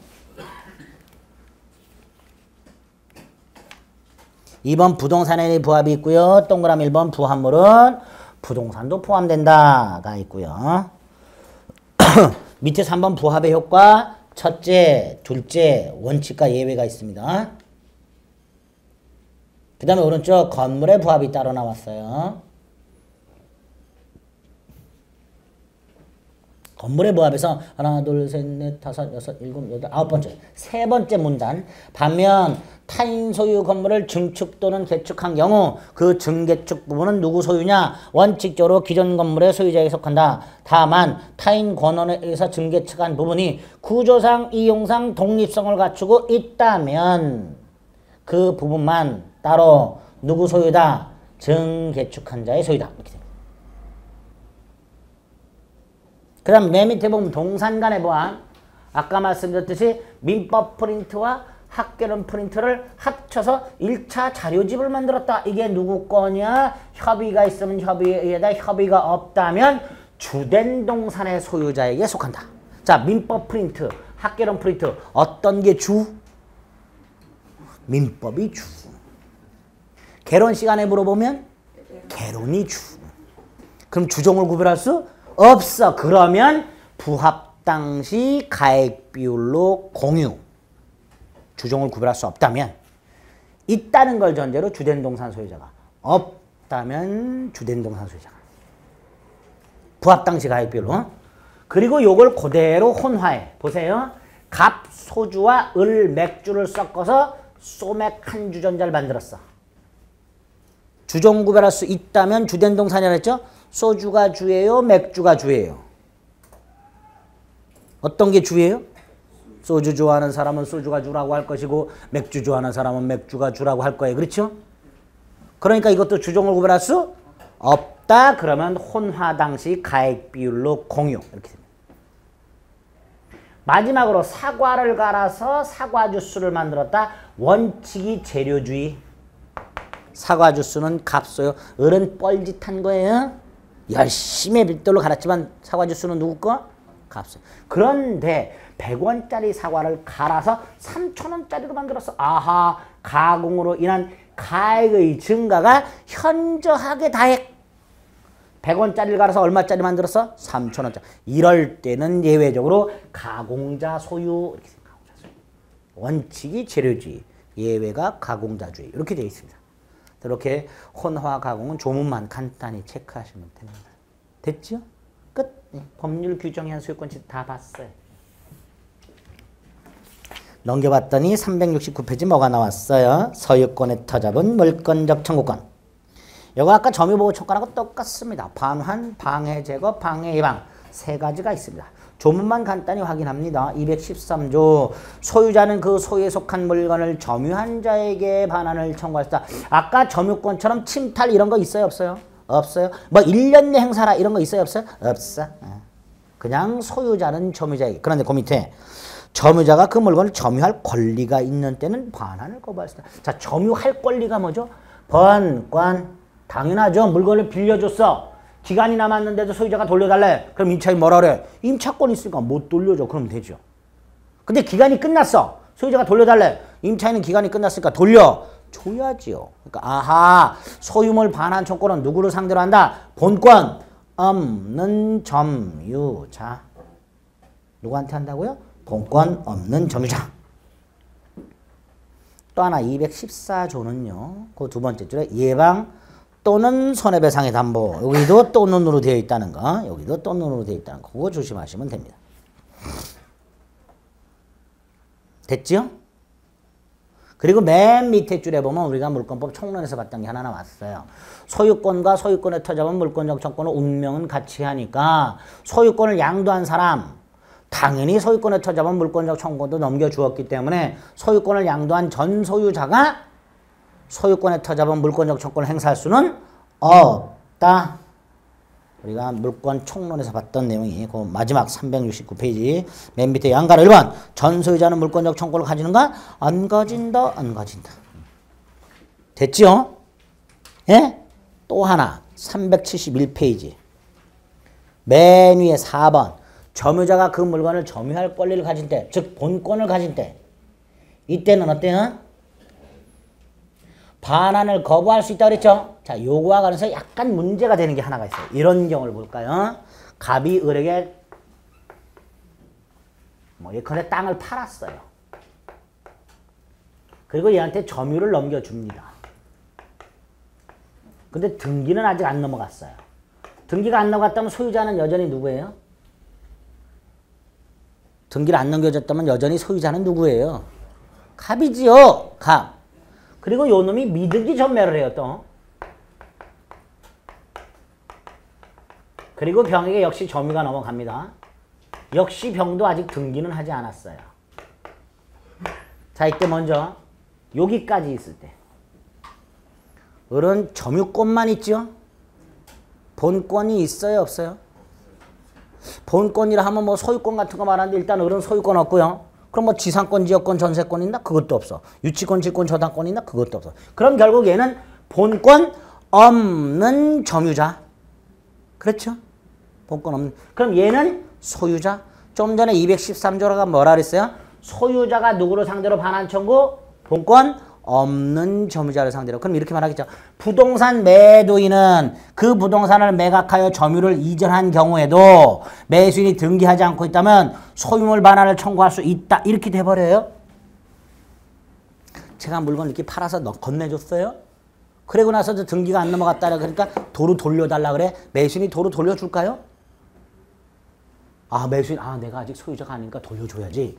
2번 부동산에 부합이 있고요. 동그라미 1번 부합물은 부동산도 포함된다가 있고요. 밑에 3번 부합의 효과 첫째, 둘째 원칙과 예외가 있습니다. 그 다음에 오른쪽 건물의 부합이 따로 나왔어요. 건물의 부합에서 하나, 둘, 셋, 넷, 다섯, 여섯, 일곱, 여덟, 아홉 번째, 세 번째 문단. 반면 타인 소유 건물을 증축 또는 개축한 경우 그 증개축 부분은 누구 소유냐? 원칙적으로 기존 건물의 소유자에게 속한다. 다만 타인 권한에 의해서 증개축한 부분이 구조상, 이용상 독립성을 갖추고 있다면 그 부분만 따로 누구 소유다? 증개축한 자의 소유다. 이렇게 됩니다. 그 다음 맨 밑에 보면 동산 간의 부합. 아까 말씀드렸듯이 민법 프린트와 학개론 프린트를 합쳐서 1차 자료집을 만들었다. 이게 누구 거냐? 협의가 있으면 협의에 의하다. 협의가 없다면 주된 동산의 소유자에게 속한다. 자, 민법 프린트, 학개론 프린트 어떤 게 주? 민법이 주. 개론 시간에 물어보면 개론이 주. 그럼 주종을 구별할 수 없어. 그러면 부합 당시 가액 비율로 공유. 주종을 구별할 수 없다면, 있다는 걸 전제로 주된 동산 소유자가, 없다면 주된 동산 소유자가. 부합 당시 가액 비율로. 그리고 요걸 그대로 혼화해. 보세요. 갑, 소주와 을, 맥주를 섞어서 소맥 한 주전자를 만들었어. 주종 구별할 수 있다면 주된 동산이라 했죠? 소주가 주예요? 맥주가 주예요? 어떤 게 주예요? 소주 좋아하는 사람은 소주가 주라고 할 것이고 맥주 좋아하는 사람은 맥주가 주라고 할 거예요. 그렇죠? 그러니까 이것도 주종을 구별할 수 없다. 그러면 혼화 당시 가액 비율로 공유. 이렇게 됩니다. 마지막으로 사과를 갈아서 사과 주스를 만들었다. 원칙이 재료주의. 사과 주스는 값소요. 을은 뻘짓한 거예요. 열심히 빗돌로 갈았지만 사과 주스는 누구 거? 값소요. 그런데 100원짜리 사과를 갈아서 3,000원짜리로 만들었어. 아하, 가공으로 인한 가액의 증가가 현저하게 다액. 100원짜리를 갈아서 얼마짜리 만들었어? 3,000원짜리. 이럴 때는 예외적으로 가공자 소유. 이렇게 가공자 소유. 원칙이 재료주의, 예외가 가공자주의. 이렇게 되어 있습니다. 이렇게 혼화 가공은 조문만 간단히 체크하시면 됩니다. 됐죠? 끝. 네. 법률 규정의 소유권 다 봤어요. 넘겨봤더니 369페이지 뭐가 나왔어요? 소유권의 터잡은 물권적 청구권. 이거 아까 점유보호 촉구하고 똑같습니다. 반환, 방해 제거, 방해 예방 세 가지가 있습니다. 조문만 간단히 확인합니다. 213조 소유자는 그 소유에 속한 물건을 점유한 자에게 반환을 청구할 수 있다. 아까 점유권처럼 침탈 이런 거 있어요? 없어요? 없어요. 뭐 1년 내 행사라 이런 거 있어요? 없어요? 없어. 그냥 소유자는 점유자에게. 그런데 그 밑에 점유자가 그 물건을 점유할 권리가 있는 때는 반환을 거부할 수 있다. 자, 점유할 권리가 뭐죠? 번권. 당연하죠. 물건을 빌려줬어. 기간이 남았는데도 소유자가 돌려달래. 그럼 임차인이 뭐라 그래? 임차권 있으니까 못 돌려줘. 그럼 되죠. 근데 기간이 끝났어. 소유자가 돌려달래. 임차인은 기간이 끝났으니까 돌려줘야지요. 그러니까 아하, 소유물 반환 청구는 누구를 상대로 한다? 본권 없는 점유자. 누구한테 한다고요? 본권 없는 점유자. 또 하나 214조는요. 그 두 번째 줄에 예방 또는 손해배상의 담보. 여기도 또는으로 되어 있다는 거. 여기도 또는으로 되어 있다는 거. 그거 조심하시면 됩니다. 됐죠? 그리고 맨 밑에 줄에 보면 우리가 물권법 총론에서 봤던 게 하나 나왔어요. 소유권과 소유권의 터잡은 물권적 청구는 운명은 같이 하니까 소유권을 양도한 사람, 당연히 소유권의 터잡은 물권적 청구도 넘겨주었기 때문에 소유권을 양도한 전 소유자가 소유권의 터잡은 물권적 청구를 행사할 수는 없다. 우리가 물권 총론에서 봤던 내용이 그 마지막 369페이지 맨 밑에 양가로 1번 전소유자는 물권적 청구를 가지는가? 안 가진다. 안 가진다. 됐죠? 예? 또 하나 371페이지 맨 위에 4번 점유자가 그 물건을 점유할 권리를 가진 때, 즉 본권을 가진 때 이때는 어때요? 반환을 거부할 수 있다 그랬죠? 자, 요거와 관해서 약간 문제가 되는 게 하나가 있어요. 이런 경우를 볼까요? 갑이 을에게 뭐 예컨대 땅을 팔았어요. 그리고 얘한테 점유를 넘겨줍니다. 근데 등기는 아직 안 넘어갔어요. 등기가 안 넘어갔다면 소유자는 여전히 누구예요? 등기를 안 넘겨줬다면 여전히 소유자는 누구예요? 갑이지요. 갑. 그리고 요 놈이 미등기 전매를 해요. 또. 그리고 병에게 역시 점유가 넘어갑니다. 역시 병도 아직 등기는 하지 않았어요. 자, 이때 먼저 여기까지 있을 때 을은 점유권만 있죠? 본권이 있어요? 없어요? 본권이라 하면 뭐 소유권 같은 거 말하는데 일단 을은 소유권 없고요. 그럼 뭐 지상권, 지역권, 전세권 있나? 그것도 없어. 유치권, 직권, 저당권 있나? 그것도 없어. 그럼 결국 얘는 본권 없는 점유자. 그렇죠? 본권 없는. 그럼 얘는 소유자. 좀 전에 213조가 뭐라 그랬어요? 소유자가 누구를 상대로 반환 청구? 본권 없는 점유자를 상대로. 그럼 이렇게 말하겠죠. 부동산 매도인은 그 부동산을 매각하여 점유를 이전한 경우에도 매수인이 등기하지 않고 있다면 소유물 반환을 청구할 수 있다. 이렇게 돼버려요. 제가 물건 이렇게 팔아서 건네줬어요. 그러고 나서도 등기가 안 넘어갔다. 그러니까 도로 돌려달라 그래. 매수인이 도로 돌려줄까요? 아, 매수인, 아, 내가 아직 소유자가 아니니까 돌려줘야지.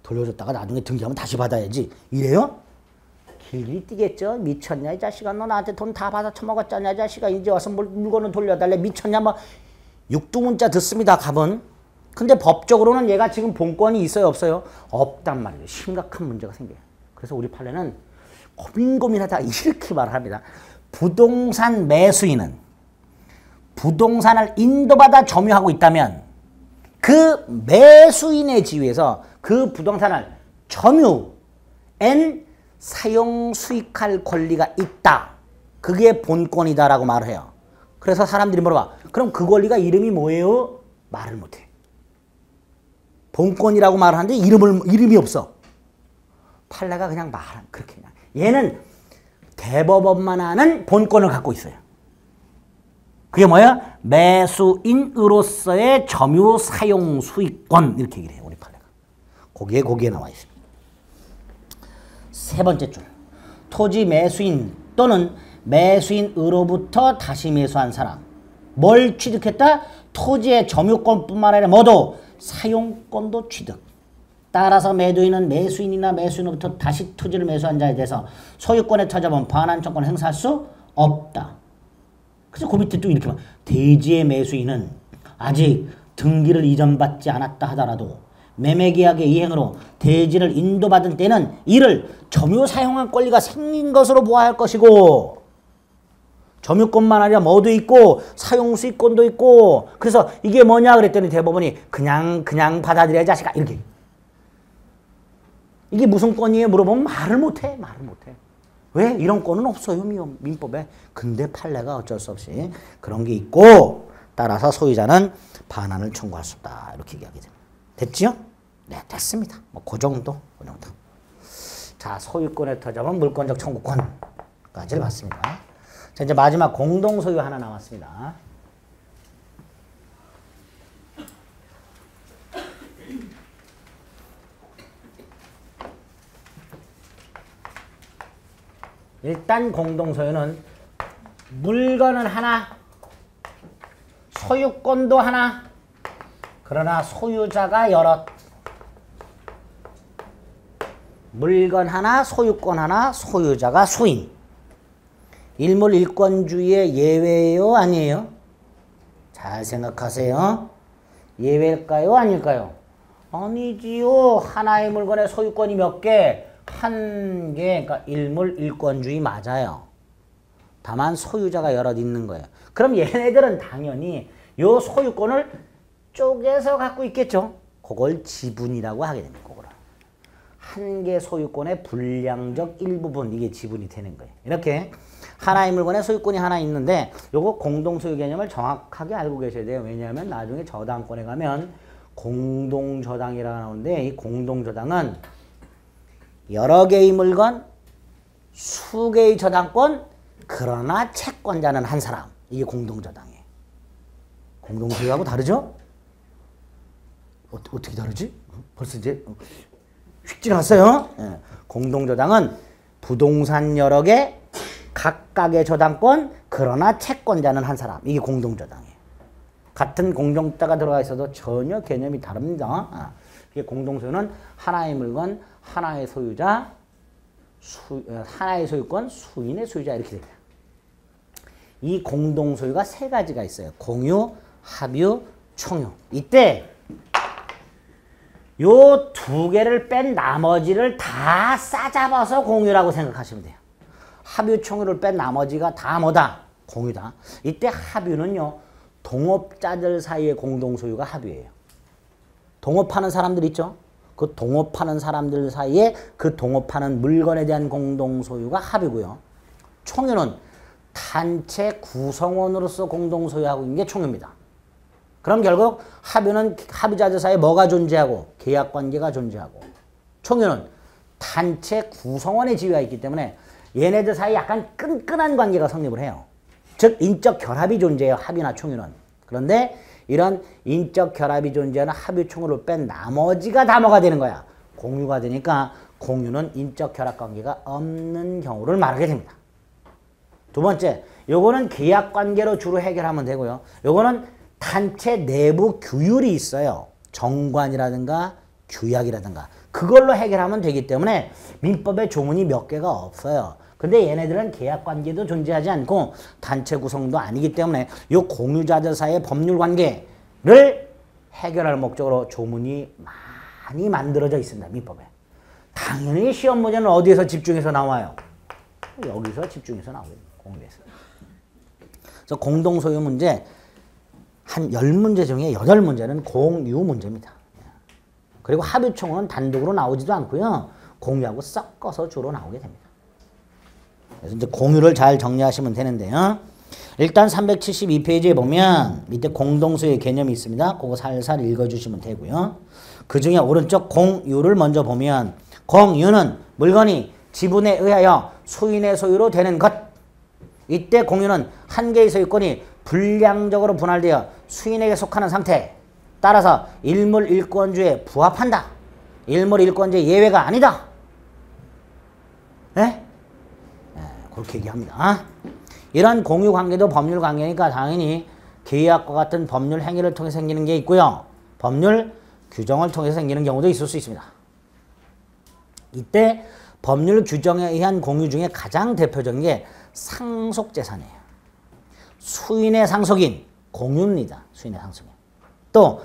돌려줬다가 나중에 등기하면 다시 받아야지. 이래요? 길길이 뛰겠죠. 미쳤냐 이 자식아. 너 나한테 돈 다 받아 처먹었잖아 이 자식아. 이제 와서 물건을 돌려달래. 미쳤냐. 뭐 육두문자 듣습니다. 갑은. 근데 법적으로는 얘가 지금 본권이 있어요 없어요? 없단 말이에요. 심각한 문제가 생겨요. 그래서 우리 판례는 고민하다 이렇게 말을 합니다. 부동산 매수인은 부동산을 인도받아 점유하고 있다면 그 매수인의 지위에서 그 부동산을 점유엔 사용 수익할 권리가 있다. 그게 본권이다라고 말을 해요. 그래서 사람들이 물어봐. 그럼 그 권리가 이름이 뭐예요? 말을 못해. 본권이라고 말하는데 이름이 없어. 판례가 그냥 그렇게 그냥. 얘는 대법원만 아는 본권을 갖고 있어요. 그게 뭐야? 매수인으로서의 점유 사용 수익권 이렇게 얘기를 해요. 우리 판례가. 거기에 나와 있습니다. 세 번째 줄. 토지 매수인 또는 매수인으로부터 다시 매수한 사람. 뭘 취득했다? 토지의 점유권뿐만 아니라 모두 사용권도 취득. 따라서 매도인은 매수인이나 매수인으로부터 다시 토지를 매수한 자에 대해서 소유권의 터잡은 반환 청구를 행사할 수 없다. 그래서 그 밑에 또 이렇게 말. 대지의 매수인은 아직 등기를 이전받지 않았다 하더라도 매매계약의 이행으로 대지를 인도받은 때는 이를 점유 사용한 권리가 생긴 것으로 보아야 할 것이고 점유권만 아니라 뭐도 있고 사용수익권도 있고 그래서 이게 뭐냐 그랬더니 대법원이 그냥 받아들여야 자식아 이렇게. 이게 무슨 권이에요? 물어보면 말을 못해. 왜? 이런 권은 없어요. 민법에. 근데 판례가 어쩔 수 없이 그런 게 있고 따라서 소유자는 반환을 청구할 수 없다. 이렇게 이야기 됩니다. 됐지요? 네, 됐습니다. 뭐 그 정도. 자, 소유권의 터잡은 물권적 청구권까지를 봤습니다. 자, 이제 마지막 공동소유 하나 남았습니다. 일단 공동소유는 물건은 하나, 소유권도 하나, 그러나 소유자가 여럿. 물건 하나, 소유권 하나, 소유자가 수인. 일물일권주의의 예외예요? 아니에요? 잘 생각하세요. 예외일까요? 아닐까요? 아니지요. 하나의 물건의 소유권이 몇 개? 한 개. 그러니까 일물일권주의 맞아요. 다만 소유자가 여럿 있는 거예요. 그럼 얘네들은 당연히 요 소유권을 쪼개서 갖고 있겠죠. 그걸 지분이라고 하게 됩니다. 그거를. 한 개 소유권의 불량적 일부분, 이게 지분이 되는 거예요. 이렇게 하나의 물건에 소유권이 하나 있는데 요거 공동소유 개념을 정확하게 알고 계셔야 돼요. 왜냐하면 나중에 저당권에 가면 공동저당이라고 나오는데 이 공동저당은 여러 개의 물건, 수개의 저당권, 그러나 채권자는 한 사람. 이게 공동저당이에요. 공동소유하고 다르죠? 어떻게 다르지? 벌써 이제 휙 지나갔어요. 예. 공동저당은 부동산 여러 개, 각각의 저당권, 그러나 채권자는 한 사람. 이게 공동저당이에요. 같은 공동자가 들어가 있어도 전혀 개념이 다릅니다. 이게 공동소유는 하나의 물건, 하나의 소유자, 하나의 소유권, 수인의 소유자 이렇게 됩니다. 이 공동소유가 세 가지가 있어요. 공유, 합유, 총유. 이때 요 두 개를 뺀 나머지를 다 싸잡아서 공유라고 생각하시면 돼요. 합유, 총유를 뺀 나머지가 다 뭐다? 공유다. 이때 합유는요. 동업자들 사이의 공동소유가 합유예요. 동업하는 사람들 있죠? 그 동업하는 사람들 사이에 그 동업하는 물건에 대한 공동소유가 합유고요. 총유는 단체 구성원으로서 공동소유하고 있는 게 총유입니다. 그럼 결국 합유는 합유자들 사이에 뭐가 존재하고 계약관계가 존재하고 총유는 단체 구성원의 지위가 있기 때문에 얘네들 사이에 약간 끈끈한 관계가 성립을 해요. 즉 인적 결합이 존재해요. 합유나 총유는. 그런데 이런 인적 결합이 존재하는 합유 총유를 뺀 나머지가 다 뭐가 되는 거야? 공유가 되니까 공유는 인적 결합 관계가 없는 경우를 말하게 됩니다. 두 번째, 요거는 계약 관계로 주로 해결하면 되고요. 요거는 단체 내부 규율이 있어요. 정관이라든가 규약이라든가 그걸로 해결하면 되기 때문에 민법에 조문이 몇 개가 없어요. 근데 얘네들은 계약 관계도 존재하지 않고 단체 구성도 아니기 때문에 이 공유자들 사이의 법률 관계를 해결할 목적으로 조문이 많이 만들어져 있습니다. 민법에. 당연히 시험 문제는 어디에서 집중해서 나와요? 여기서 집중해서 나오거든요. 공유에서. 그래서 공동소유 문제 한 10문제 중에 8문제는 공유 문제입니다. 그리고 합유총은 단독으로 나오지도 않고요. 공유하고 섞어서 주로 나오게 됩니다. 그래서 이제 공유를 잘 정리하시면 되는데요. 일단 372페이지에 보면 밑에 공동소유의 개념이 있습니다. 그거 살살 읽어주시면 되고요. 그 중에 오른쪽 공유를 먼저 보면 공유는 물건이 지분에 의하여 수인의 소유로 되는 것. 이때 공유는 한 개의 소유권이 불량적으로 분할되어 수인에게 속하는 상태. 따라서 일물일권주에 부합한다. 일물일권주의 예외가 아니다. 네? 그렇게 얘기합니다. 이런 공유관계도 법률관계니까 당연히 계약과 같은 법률 행위를 통해 생기는 게 있고요. 법률 규정을 통해서 생기는 경우도 있을 수 있습니다. 이때 법률 규정에 의한 공유 중에 가장 대표적인 게 상속재산이에요. 수인의 상속인 공유입니다. 수인의 상속인. 또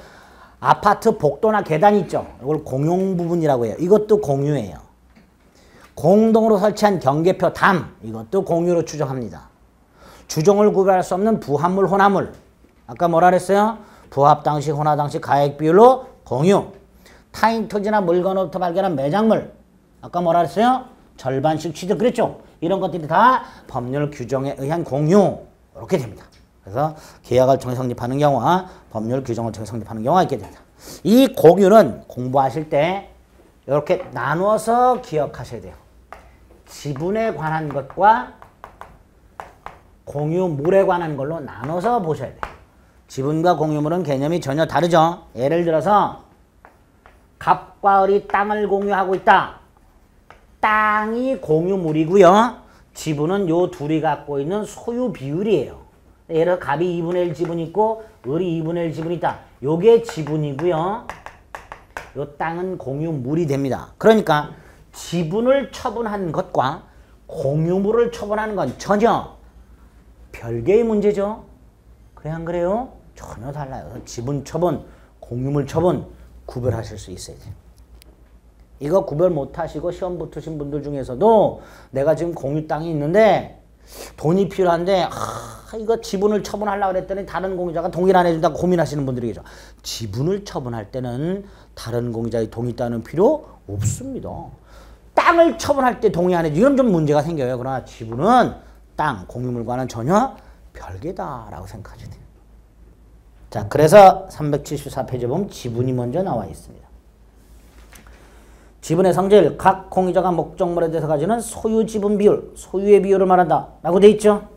아파트 복도나 계단 있죠. 이걸 공용 부분이라고 해요. 이것도 공유예요. 공동으로 설치한 경계표 담 이것도 공유로 추정합니다. 주종을 구별할 수 없는 부합물 혼합물 아까 뭐라 그랬어요? 부합 당시 혼합 당시 가액 비율로 공유. 타인 토지나 물건으로부터 발견한 매장물 아까 뭐라 그랬어요? 절반씩 취득 그랬죠? 이런 것들이 다 법률 규정에 의한 공유 이렇게 됩니다. 그래서 계약을 통해 성립하는 경우와 법률 규정을 통해 성립하는 경우가 있게 됩니다. 이 공유는 공부하실 때 이렇게 나누어서 기억하셔야 돼요. 지분에 관한 것과 공유물에 관한 걸로 나눠서 보셔야 돼요. 지분과 공유물은 개념이 전혀 다르죠. 예를 들어서 갑과 을이 땅을 공유하고 있다. 땅이 공유물이고요. 지분은 요 둘이 갖고 있는 소유 비율이에요. 예를 들어 갑이 2분의 1 지분이 있고 을이 2분의 1 지분이 있다. 요게 지분이고요. 요 땅은 공유물이 됩니다. 그러니까 지분을 처분한 것과 공유물을 처분하는 건 전혀 별개의 문제죠. 그래 안 그래요? 전혀 달라요. 지분 처분, 공유물 처분 구별하실 수 있어야 돼요. 이거 구별 못하시고 시험 붙으신 분들 중에서도 내가 지금 공유 땅이 있는데 돈이 필요한데 이거 지분을 처분하려고 그랬더니 다른 공유자가 동의를 안 해준다고 고민하시는 분들이 계죠. 지분을 처분할 때는 다른 공유자의 동의 따는 필요 없습니다. 땅을 처분할 때 동의 안 해주면 이런 좀 문제가 생겨요. 그러나 지분은 땅, 공유물과는 전혀 별개다라고 생각하셔야 돼요. 자, 그래서 374페이지에 보면 지분이 먼저 나와 있습니다. 지분의 성질, 각 공유자가 목적물에 대해서 가지는 소유 지분 비율, 소유의 비율을 말한다 라고 돼 있죠.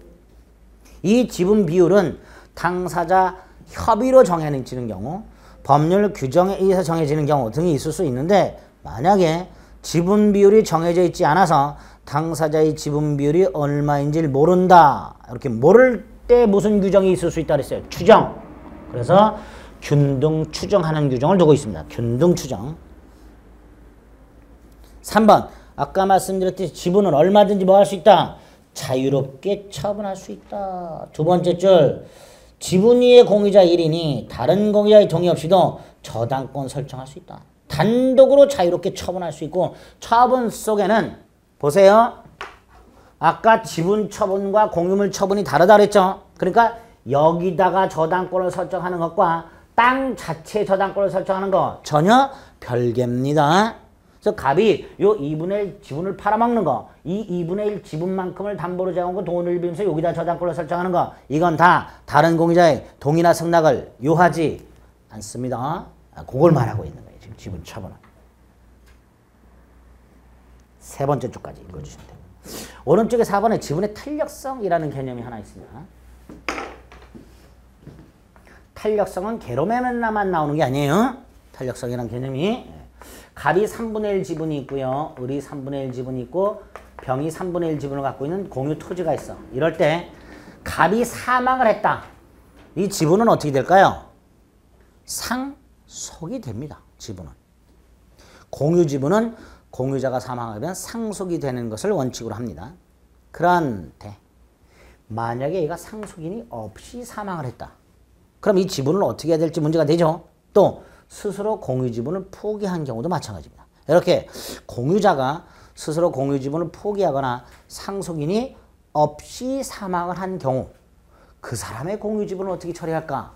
이 지분 비율은 당사자 협의로 정해지는 경우, 법률 규정에 의해서 정해지는 경우 등이 있을 수 있는데, 만약에 지분 비율이 정해져 있지 않아서 당사자의 지분 비율이 얼마인지를 모른다, 이렇게 모를 때 무슨 규정이 있을 수 있다 그랬어요? 추정. 그래서 균등 추정하는 규정을 두고 있습니다. 균등 추정. 3번, 아까 말씀드렸듯이 지분은 얼마든지 뭐 할 수 있다? 자유롭게 처분할 수 있다. 두 번째 줄, 지분위의 공유자 1인이 다른 공유자의 동의 없이도 저당권 설정할 수 있다. 단독으로 자유롭게 처분할 수 있고, 처분 속에는 보세요. 아까 지분 처분과 공유물 처분이 다르다 그랬죠. 그러니까 여기다가 저당권을 설정하는 것과 땅 자체에 저당권을 설정하는 거 전혀 별개입니다. 그래서 갑이 요 2분의 1 지분을 팔아먹는 거, 이 2분의 1 지분만큼을 담보로 제공하고 돈을 빌면서 여기다 저당권을 설정하는 거, 이건 다 다른 공유자의 동의나 승낙을 요하지 않습니다. 그걸 말하고 있는 거예요. 지금 지분 처분은. 세 번째 쪽까지 읽어주시면 돼요. 오른쪽에 4번에 지분의 탄력성이라는 개념이 하나 있습니다. 탄력성은 개로매만 나오는 게 아니에요. 탄력성이라는 개념이 갑이 3분의 1 지분이 있고요. 을이 3분의 1 지분이 있고 병이 3분의 1 지분을 갖고 있는 공유 토지가 있어. 이럴 때 갑이 사망을 했다. 이 지분은 어떻게 될까요? 상속이 됩니다. 지분은. 공유 지분은 공유자가 사망하면 상속이 되는 것을 원칙으로 합니다. 그런데 만약에 얘가 상속인이 없이 사망을 했다. 그럼 이 지분을 어떻게 해야 될지 문제가 되죠. 또 스스로 공유 지분을 포기한 경우도 마찬가지입니다. 이렇게 공유자가 스스로 공유 지분을 포기하거나 상속인이 없이 사망을 한 경우 그 사람의 공유 지분을 어떻게 처리할까?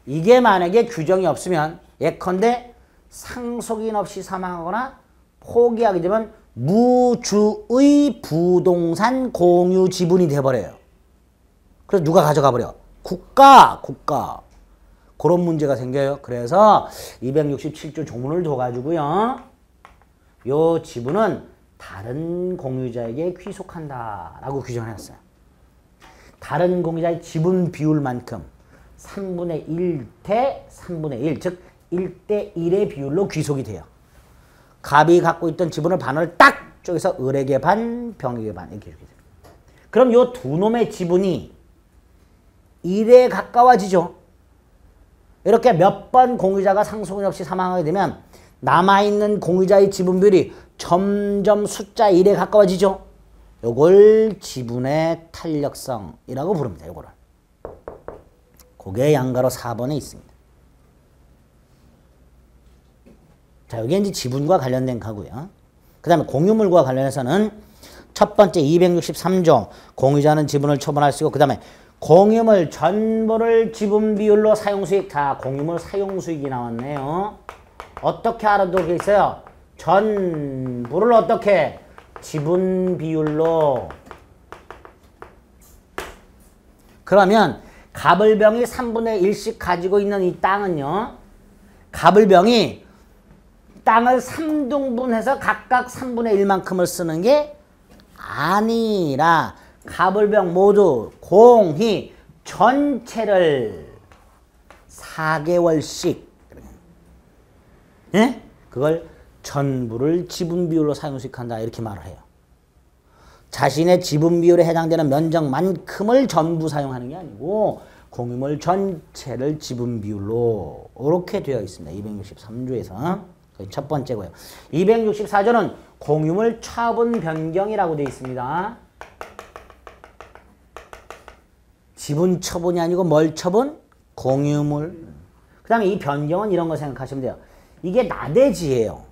이게 만약에 규정이 없으면 예컨대 상속인 없이 사망하거나 포기하게 되면 무주의 부동산 공유 지분이 돼버려요. 그래서 누가 가져가 버려? 국가. 그런 문제가 생겨요. 그래서 267조 조문을 둬가지고요. 요 지분은 다른 공유자에게 귀속한다라고 규정을 했어요. 다른 공유자의 지분 비율만큼 3분의 1대 3분의 1, 즉 1대 1의 비율로 귀속이 돼요. 갑이 갖고 있던 지분을 반을 딱 쪼개서 을에게 반, 병에게 반 이렇게 돼요. 그럼 요 두 놈의 지분이 1에 가까워지죠. 이렇게 몇 번 공유자가 상속인 없이 사망하게 되면 남아있는 공유자의 지분 비율이 점점 숫자 1에 가까워지죠. 요걸 지분의 탄력성이라고 부릅니다. 요거를. 그게 양가로 4번에 있습니다. 자, 여기 이제 지분과 관련된 거고요. 그 다음에 공유물과 관련해서는 첫 번째 263조 공유자는 지분을 처분할 수 있고, 그 다음에 공유물 전부를 지분 비율로 사용수익. 자, 공유물 사용수익이 나왔네요. 어떻게 알아두고 있어요? 전부를 어떻게? 지분 비율로. 그러면 갑을병이 3분의 1씩 가지고 있는 이 땅은요. 갑을병이 땅을 3등분해서 각각 3분의 1만큼을 쓰는 게 아니라 갑을병 모두 공히 전체를 4개월씩 예? 그걸 전부를 지분 비율로 사용수익한다 이렇게 말을 해요. 자신의 지분 비율에 해당되는 면적만큼을 전부 사용하는 게 아니고 공유물 전체를 지분 비율로 이렇게 되어 있습니다. 263조에서 첫 번째고요. 264조는 공유물 처분 변경이라고 되어 있습니다. 지분 처분이 아니고 뭘 처분? 공유물. 그 다음에 이 변경은 이런 거 생각하시면 돼요. 이게 나대지예요.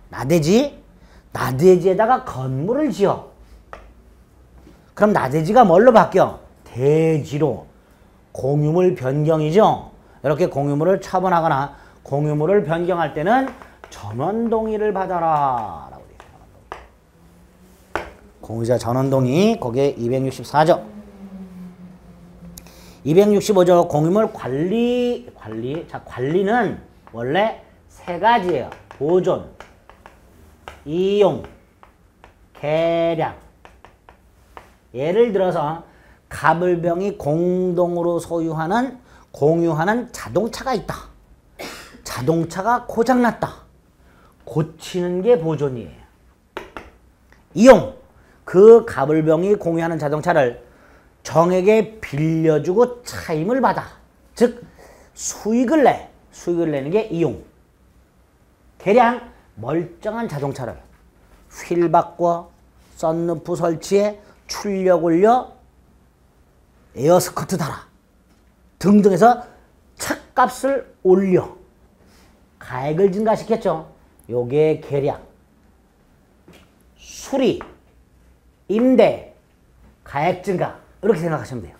나대지? 나대지에다가 건물을 지어. 그럼 나대지가 뭘로 바뀌어? 대지로. 공유물 변경이죠. 이렇게 공유물을 처분하거나 공유물을 변경할 때는 전원동의를 받아라 라고 되어 있어요. 공유자 전원동의. 거기에 264조. 265조 공유물 관리. 자, 관리는 원래 세 가지예요. 보존, 이용, 계량. 예를 들어서 갑을병이 공동으로 공유하는 자동차가 있다. 자동차가 고장났다. 고치는 게 보존이에요. 이용. 그 갑을병이 공유하는 자동차를 정에게 빌려주고 차임을 받아. 즉 수익을 내. 수익을 내는 게 이용. 계량. 멀쩡한 자동차를 휠 바꿔, 썬루프 설치해, 출력 올려, 에어스커트 달아 등등 해서 차값을 올려 가액을 증가시켰죠. 요게 계량. 수리, 임대, 가액 증가 이렇게 생각하시면 돼요.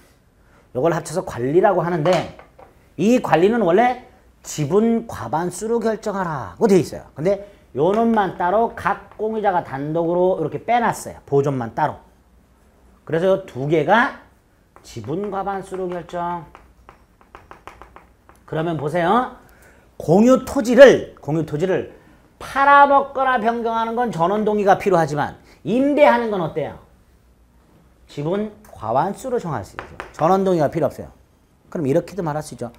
요걸 합쳐서 관리라고 하는데 이 관리는 원래 지분 과반수로 결정하라고 되어 있어요. 근데 요 놈만 따로 각 공유자가 단독으로 이렇게 빼놨어요. 보존만 따로. 그래서 요 두 개가 지분 과반수로 결정. 그러면 보세요. 공유 토지를 팔아먹거나 변경하는 건 전원동의가 필요하지만 임대하는 건 어때요? 지분 과반수로 정할 수 있죠. 전원동의가 필요 없어요. 그럼 이렇게도 말할 수 있죠.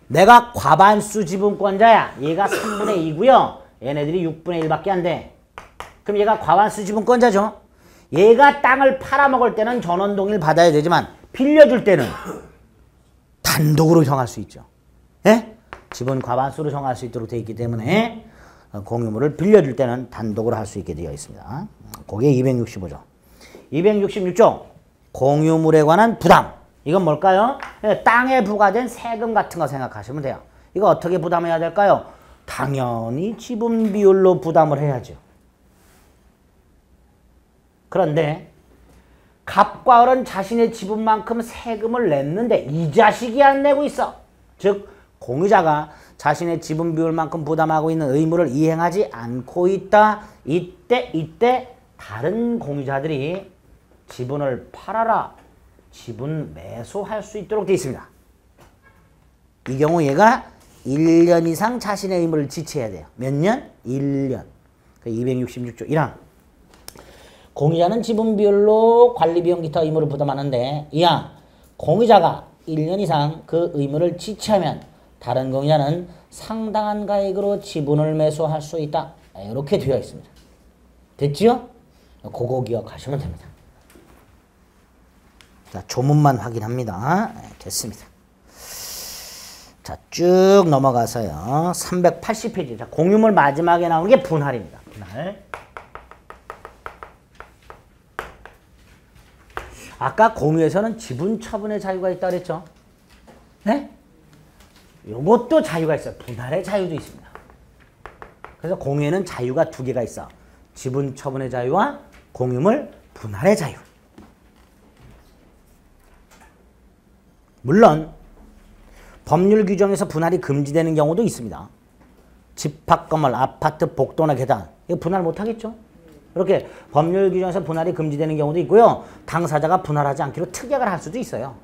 내가 과반수 지분권자야. 얘가 3분의 2고요. 얘네들이 6분의 1밖에 안 돼. 그럼 얘가 과반수 지분권자죠. 얘가 땅을 팔아먹을 때는 전원동의를 받아야 되지만 빌려줄 때는 단독으로 정할 수 있죠. 예? 지분 과반수로 정할 수 있도록 되어 있기 때문에 공유물을 빌려줄 때는 단독으로 할 수 있게 되어 있습니다. 그게 265조. 266조. 공유물에 관한 부담. 이건 뭘까요? 땅에 부과된 세금 같은 거 생각하시면 돼요. 이거 어떻게 부담해야 될까요? 당연히 지분 비율로 부담을 해야죠. 그런데 갑과 을은 자신의 지분만큼 세금을 냈는데 이 자식이 안 내고 있어. 즉 공유자가 자신의 지분 비율만큼 부담하고 있는 의무를 이행하지 않고 있다. 이때 다른 공유자들이 지분을 팔아라. 지분 매수할 수 있도록 되어 있습니다. 이 경우 얘가 1년 이상 자신의 의무를 지체해야 돼요. 몇 년? 1년. 266조 1항. 공유자는 지분 비율로 관리 비용 기타 의무를 부담하는데 이항. 공유자가 1년 이상 그 의무를 지체하면 다른 공유자는 상당한 가액으로 지분을 매수할 수 있다. 이렇게 되어 있습니다. 됐지요? 그거 기억하시면 됩니다. 자, 조문만 확인합니다. 네, 됐습니다. 자, 쭉 넘어가서요. 380페이지. 자, 공유물 마지막에 나오는 게 분할입니다. 분할. 아까 공유에서는 지분 처분의 자유가 있다 그랬죠? 네? 요것도 자유가 있어요. 분할의 자유도 있습니다. 그래서 공유에는 자유가 두 개가 있어. 지분 처분의 자유와 공유물 분할의 자유. 물론 법률 규정에서 분할이 금지되는 경우도 있습니다. 집합 건물, 아파트, 복도나 계단 이거 분할 못하겠죠? 이렇게 법률 규정에서 분할이 금지되는 경우도 있고요. 당사자가 분할하지 않기로 특약을 할 수도 있어요.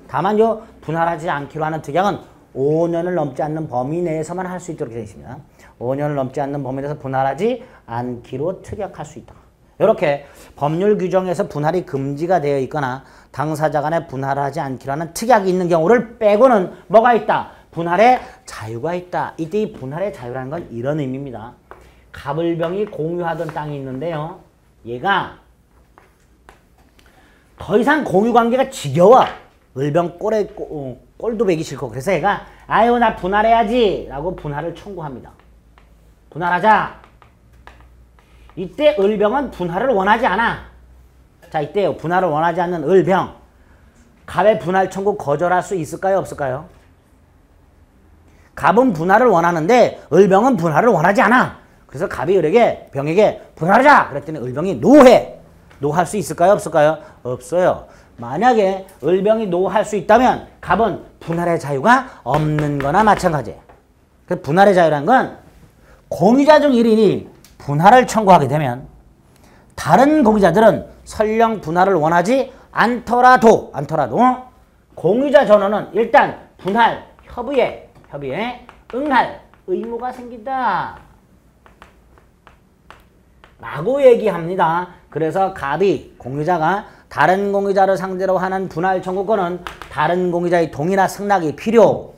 다만 요 분할하지 않기로 하는 특약은 5년을 넘지 않는 범위 내에서만 할 수 있도록 되어 있습니다. 5년을 넘지 않는 범위 내에서 분할하지 않기로 특약할 수 있다. 이렇게 법률 규정에서 분할이 금지가 되어 있거나 당사자 간에 분할하지 않기로 하는 특약이 있는 경우를 빼고는 뭐가 있다? 분할의 자유가 있다. 이때 이 분할의 자유라는 건 이런 의미입니다. 갑을병이 공유하던 땅이 있는데요. 얘가 더 이상 공유관계가 지겨워. 을병 꼴도 배기 싫고 그래서 얘가 아유 나 분할해야지 라고 분할을 청구합니다. 분할하자. 이때 을병은 분할을 원하지 않아. 자, 이때 분할을 원하지 않는 을병. 갑의 분할 청구 거절할 수 있을까요? 없을까요? 갑은 분할을 원하는데 을병은 분할을 원하지 않아. 그래서 갑이 병에게 분할하자. 그랬더니 을병이 노해. 노할 수 있을까요? 없을까요? 없어요. 만약에 을병이 노할 수 있다면 갑은 분할의 자유가 없는 거나 마찬가지예요. 그 분할의 자유라는 건 공유자 중 1인이 분할을 청구하게 되면 다른 공유자들은 설령 분할을 원하지 않더라도 공유자 전원은 일단 분할 협의에 응할 의무가 생긴다 라고 얘기합니다. 그래서 갑이 공유자가 다른 공유자를 상대로 하는 분할 청구권은 다른 공유자의 동의나 승낙이 필요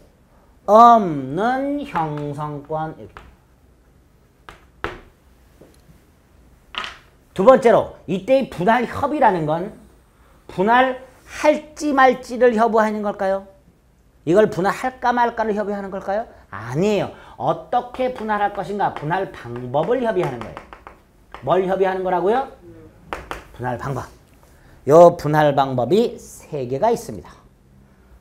없는 형성권. 두 번째로 이때의 분할 협의라는 건 분할할지 말지를 협의하는 걸까요? 이걸 분할할까 말까를 협의하는 걸까요? 아니에요. 어떻게 분할할 것인가? 분할 방법을 협의하는 거예요. 뭘 협의하는 거라고요? 분할 방법. 요 분할 방법이 3개가 있습니다.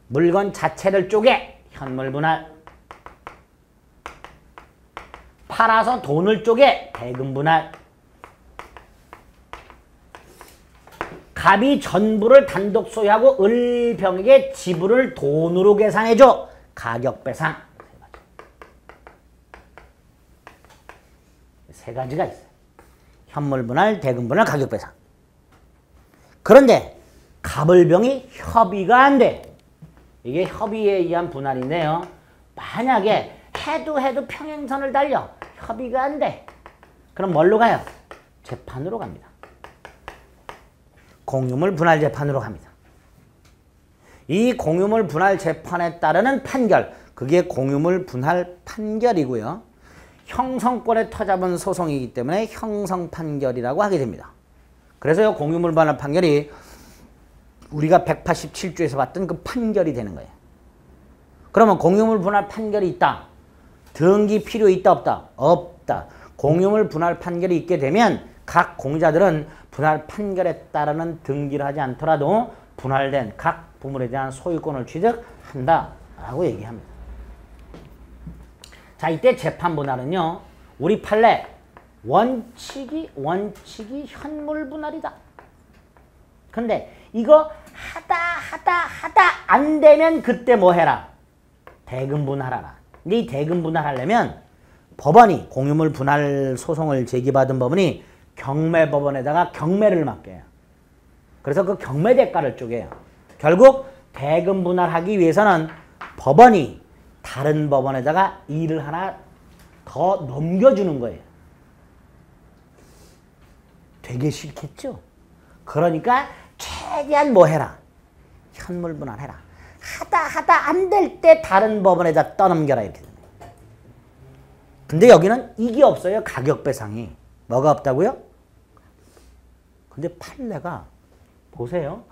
물건 자체를 쪼개 현물 분할, 팔아서 돈을 쪼개 대금 분할, 갑이 전부를 단독 소유하고 을병에게 지분을 돈으로 계산해줘 가격 배상. 3가지가 있어요. 현물 분할, 대금 분할, 가격 배상. 그런데 갑을병이 협의가 안 돼. 이게 협의에 의한 분할인데요. 만약에 해도 평행선을 달려 협의가 안 돼. 그럼 뭘로 가요? 재판으로 갑니다. 공유물 분할 재판으로 갑니다. 이 공유물 분할 재판에 따르는 판결, 그게 공유물 분할 판결이고요. 형성권에 터잡은 소송이기 때문에 형성 판결이라고 하게 됩니다. 그래서 이 공유물 분할 판결이 우리가 187조에서 봤던 그 판결이 되는 거예요. 그러면 공유물 분할 판결이 있다. 등기 필요 있다 없다? 없다. 공유물 분할 판결이 있게 되면 각 공유자들은 분할 판결에 따르는 등기를 하지 않더라도 분할된 각 부물에 대한 소유권을 취득한다라고 얘기합니다. 자, 이때 재판 분할은요. 우리 판례 원칙이 현물 분할이다. 근데 이거 하다 안 되면 그때 뭐 해라? 대금 분할하라. 근데 이 대금 분할하려면 법원이 공유물 분할 소송을 제기받은 법원이 경매법원에다가 경매를 맡겨요. 그래서 그 경매 대가를 쪼개요. 결국 대금 분할하기 위해서는 법원이 다른 법원에다가 일을 하나 더 넘겨주는 거예요. 되게 싫겠죠? 그러니까 최대한 뭐 해라? 현물 분할해라. 하다 안 될 때 다른 법원에다 떠넘겨라 이렇게 됩니다. 근데 여기는 이게 없어요. 가격 배상이. 뭐가 없다고요? 근데 판례가 보세요.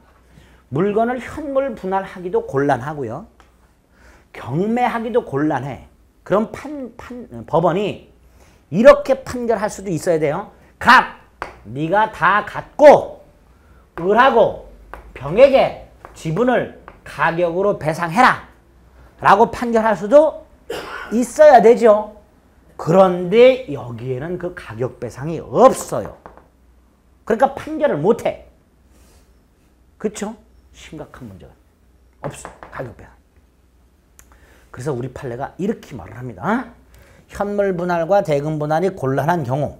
물건을 현물 분할하기도 곤란하고요. 경매하기도 곤란해. 그럼 법원이 이렇게 판결할 수도 있어야 돼요. 갑, 네가 다 갖고 을하고 병에게 지분을 가격으로 배상해라 라고 판결할 수도 있어야 되죠. 그런데 여기에는 그 가격 배상이 없어요. 그러니까 판결을 못해. 그렇죠? 심각한 문제가 없어. 가격 배상. 그래서 우리 판례가 이렇게 말을 합니다. 현물 분할과 대금 분할이 곤란한 경우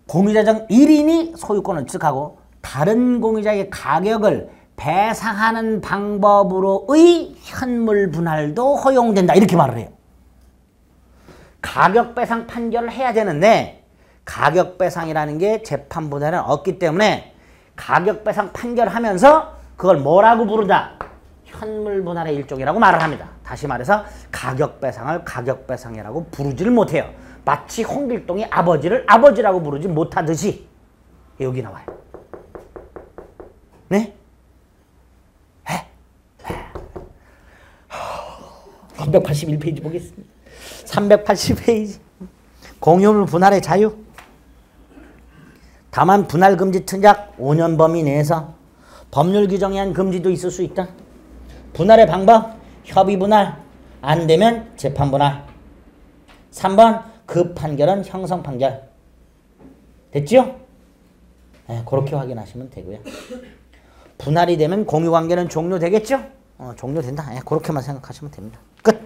공유자 중 1인이 소유권을 취득하고 다른 공유자의 가격을 배상하는 방법으로의 현물 분할도 허용된다. 이렇게 말을 해요. 가격 배상 판결을 해야 되는데 가격 배상이라는 게 재판 분할은 없기 때문에 가격 배상 판결하면서 그걸 뭐라고 부른다? 현물 분할의 일종이라고 말을 합니다. 다시 말해서 가격 배상을 가격 배상이라고 부르지를 못해요. 마치 홍길동이 아버지를 아버지라고 부르지 못하듯이 여기 나와요. 네? 381페이지 보겠습니다. 380페이지. 공유물 분할의 자유. 다만 분할 금지 특약 5년 범위 내에서 법률 규정에 의한 금지도 있을 수 있다. 분할의 방법, 협의 분할, 안 되면 재판 분할. 3번, 그 판결은 형성 판결. 됐죠? 네, 그렇게 확인하시면 되고요. 분할이 되면 공유관계는 종료되겠죠? 종료된다. 네, 그렇게만 생각하시면 됩니다. 끝.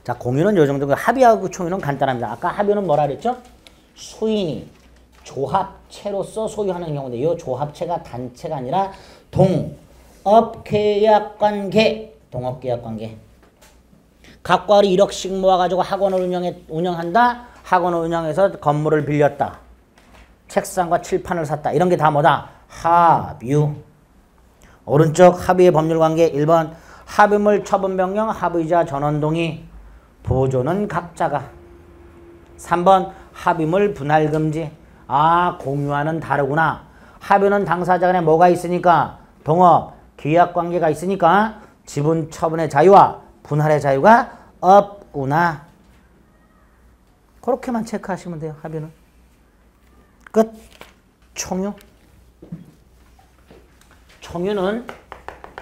자, 공유는 요 정도고 합의하고 총유는 간단합니다. 아까 합의는 뭐라 그랬죠? 소인이 조합체로서 소유하는 경우인데 이 조합체가 단체가 아니라 동업계약관계. 동업계약관계. 각과 을이 1억씩 모아가지고 학원을 운영한다. 학원을 운영해서 건물을 빌렸다. 책상과 칠판을 샀다. 이런 게 다 뭐다? 합유. 오른쪽 합의의 법률관계 1번 합의물 처분명령 합의자 전원동의 보조는 각자가 3번 합의물 분할금지 아 공유와는 다르구나. 합의는 당사자 간에 뭐가 있으니까 동업 계약관계가 있으니까 지분 처분의 자유와 분할의 자유가 없구나. 그렇게만 체크하시면 돼요. 합의는 끝. 총유. 총유는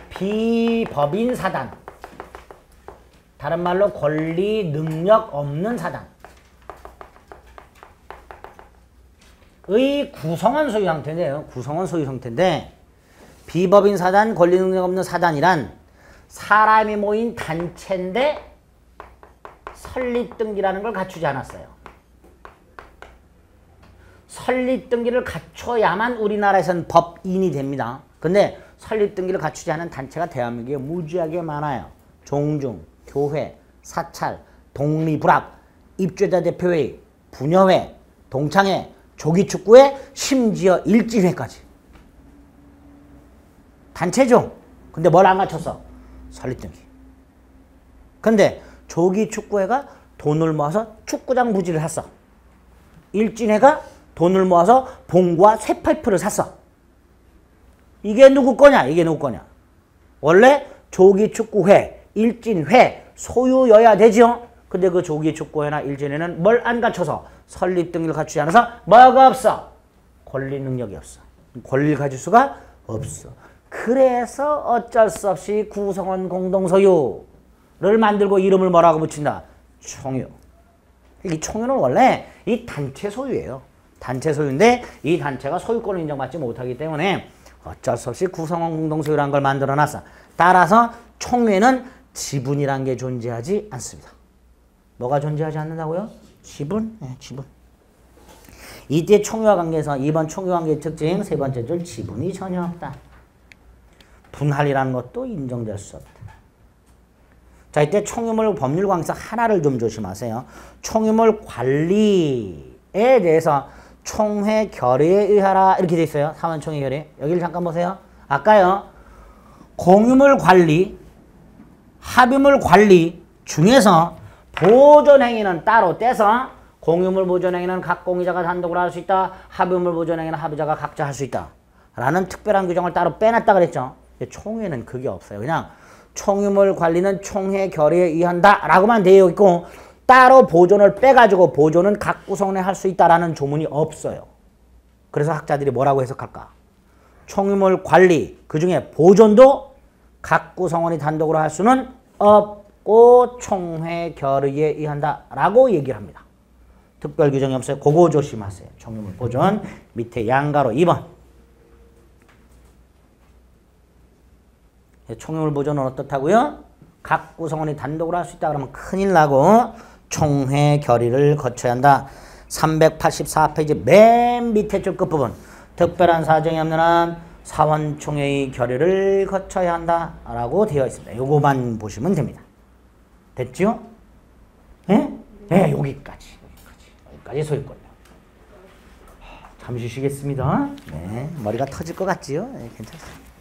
비법인 사단. 다른 말로 권리 능력 없는 사단. 의 구성원 소유 형태인데요. 구성원 소유 형태인데 비법인 사단, 권리 능력 없는 사단이란 사람이 모인 단체인데 설립등기라는 걸 갖추지 않았어요. 설립등기를 갖춰야만 우리나라에서는 법인이 됩니다. 근데 설립등기를 갖추지 않은 단체가 대한민국에 무지하게 많아요. 종중, 교회, 사찰, 독립불합, 입주자 대표회의, 부녀회, 동창회, 조기축구회, 심지어 일진회까지. 단체죠. 근데 뭘 안 갖췄어? 설립등기. 근데 조기축구회가 돈을 모아서 축구장 부지를 샀어. 일진회가 돈을 모아서 봉구와 쇠파이프를 샀어. 이게 누구 거냐? 이게 누구 거냐? 원래 조기축구회, 일진회 소유여야 되죠. 근데 그 조기축구회나 일진회는 뭘 안 갖춰서 설립등기를 갖추지 않아서 뭐가 없어? 권리 능력이 없어. 권리를 가질 수가 없어. 그래서 어쩔 수 없이 구성원 공동소유를 만들고 이름을 뭐라고 붙인다? 총유. 이 총유는 원래 이 단체 소유예요. 단체 소유인데 이 단체가 소유권을 인정받지 못하기 때문에 어쩔 수 없이 구성원 공동소유라는 걸 만들어놨어. 따라서 총유에는 지분이란 게 존재하지 않습니다. 뭐가 존재하지 않는다고요? 지분? 네, 지분. 이때 총유와 관계에서 2번 총유와 관계의 특징, 세 번째 줄 지분이 전혀 없다. 분할이라는 것도 인정될 수 없다. 자, 이때 총유물 법률관계에서 하나를 좀 조심하세요. 총유물 관리에 대해서 총회 결의에 의하라 이렇게 돼 있어요. 사원총회 결의. 여기를 잠깐 보세요. 아까요. 공유물 관리, 합의물 관리 중에서 보존행위는 따로 떼서 공유물 보존행위는 각 공유자가 단독으로 할 수 있다. 합의물 보존행위는 합의자가 각자 할 수 있다. 라는 특별한 규정을 따로 빼놨다 그랬죠. 총회는 그게 없어요. 그냥 총유물 관리는 총회 결의에 의한다 라고만 되어 있고 따로 보존을 빼가지고 보존은 각 구성원에 할 수 있다라는 조문이 없어요. 그래서 학자들이 뭐라고 해석할까? 총유물 관리, 그 중에 보존도 각 구성원이 단독으로 할 수는 없고 총회 결의에 의한다 라고 얘기를 합니다. 특별 규정이 없어요. 그거 조심하세요. 총유물 보존 밑에 양가로 2번. 총유물 보존은 어떻다고요? 각 구성원이 단독으로 할 수 있다 그러면 큰일 나고 총회 결의를 거쳐야 한다. 384페이지 맨 밑에 줄 끝부분. 특별한 사정이 없는 한 사원총회의 결의를 거쳐야 한다 라고 되어 있습니다. 요거만 보시면 됩니다. 됐죠? 예? 네, 여기까지 소유권이요. 잠시 쉬겠습니다. 네, 머리가 터질 것 같지요? 네, 괜찮습니다.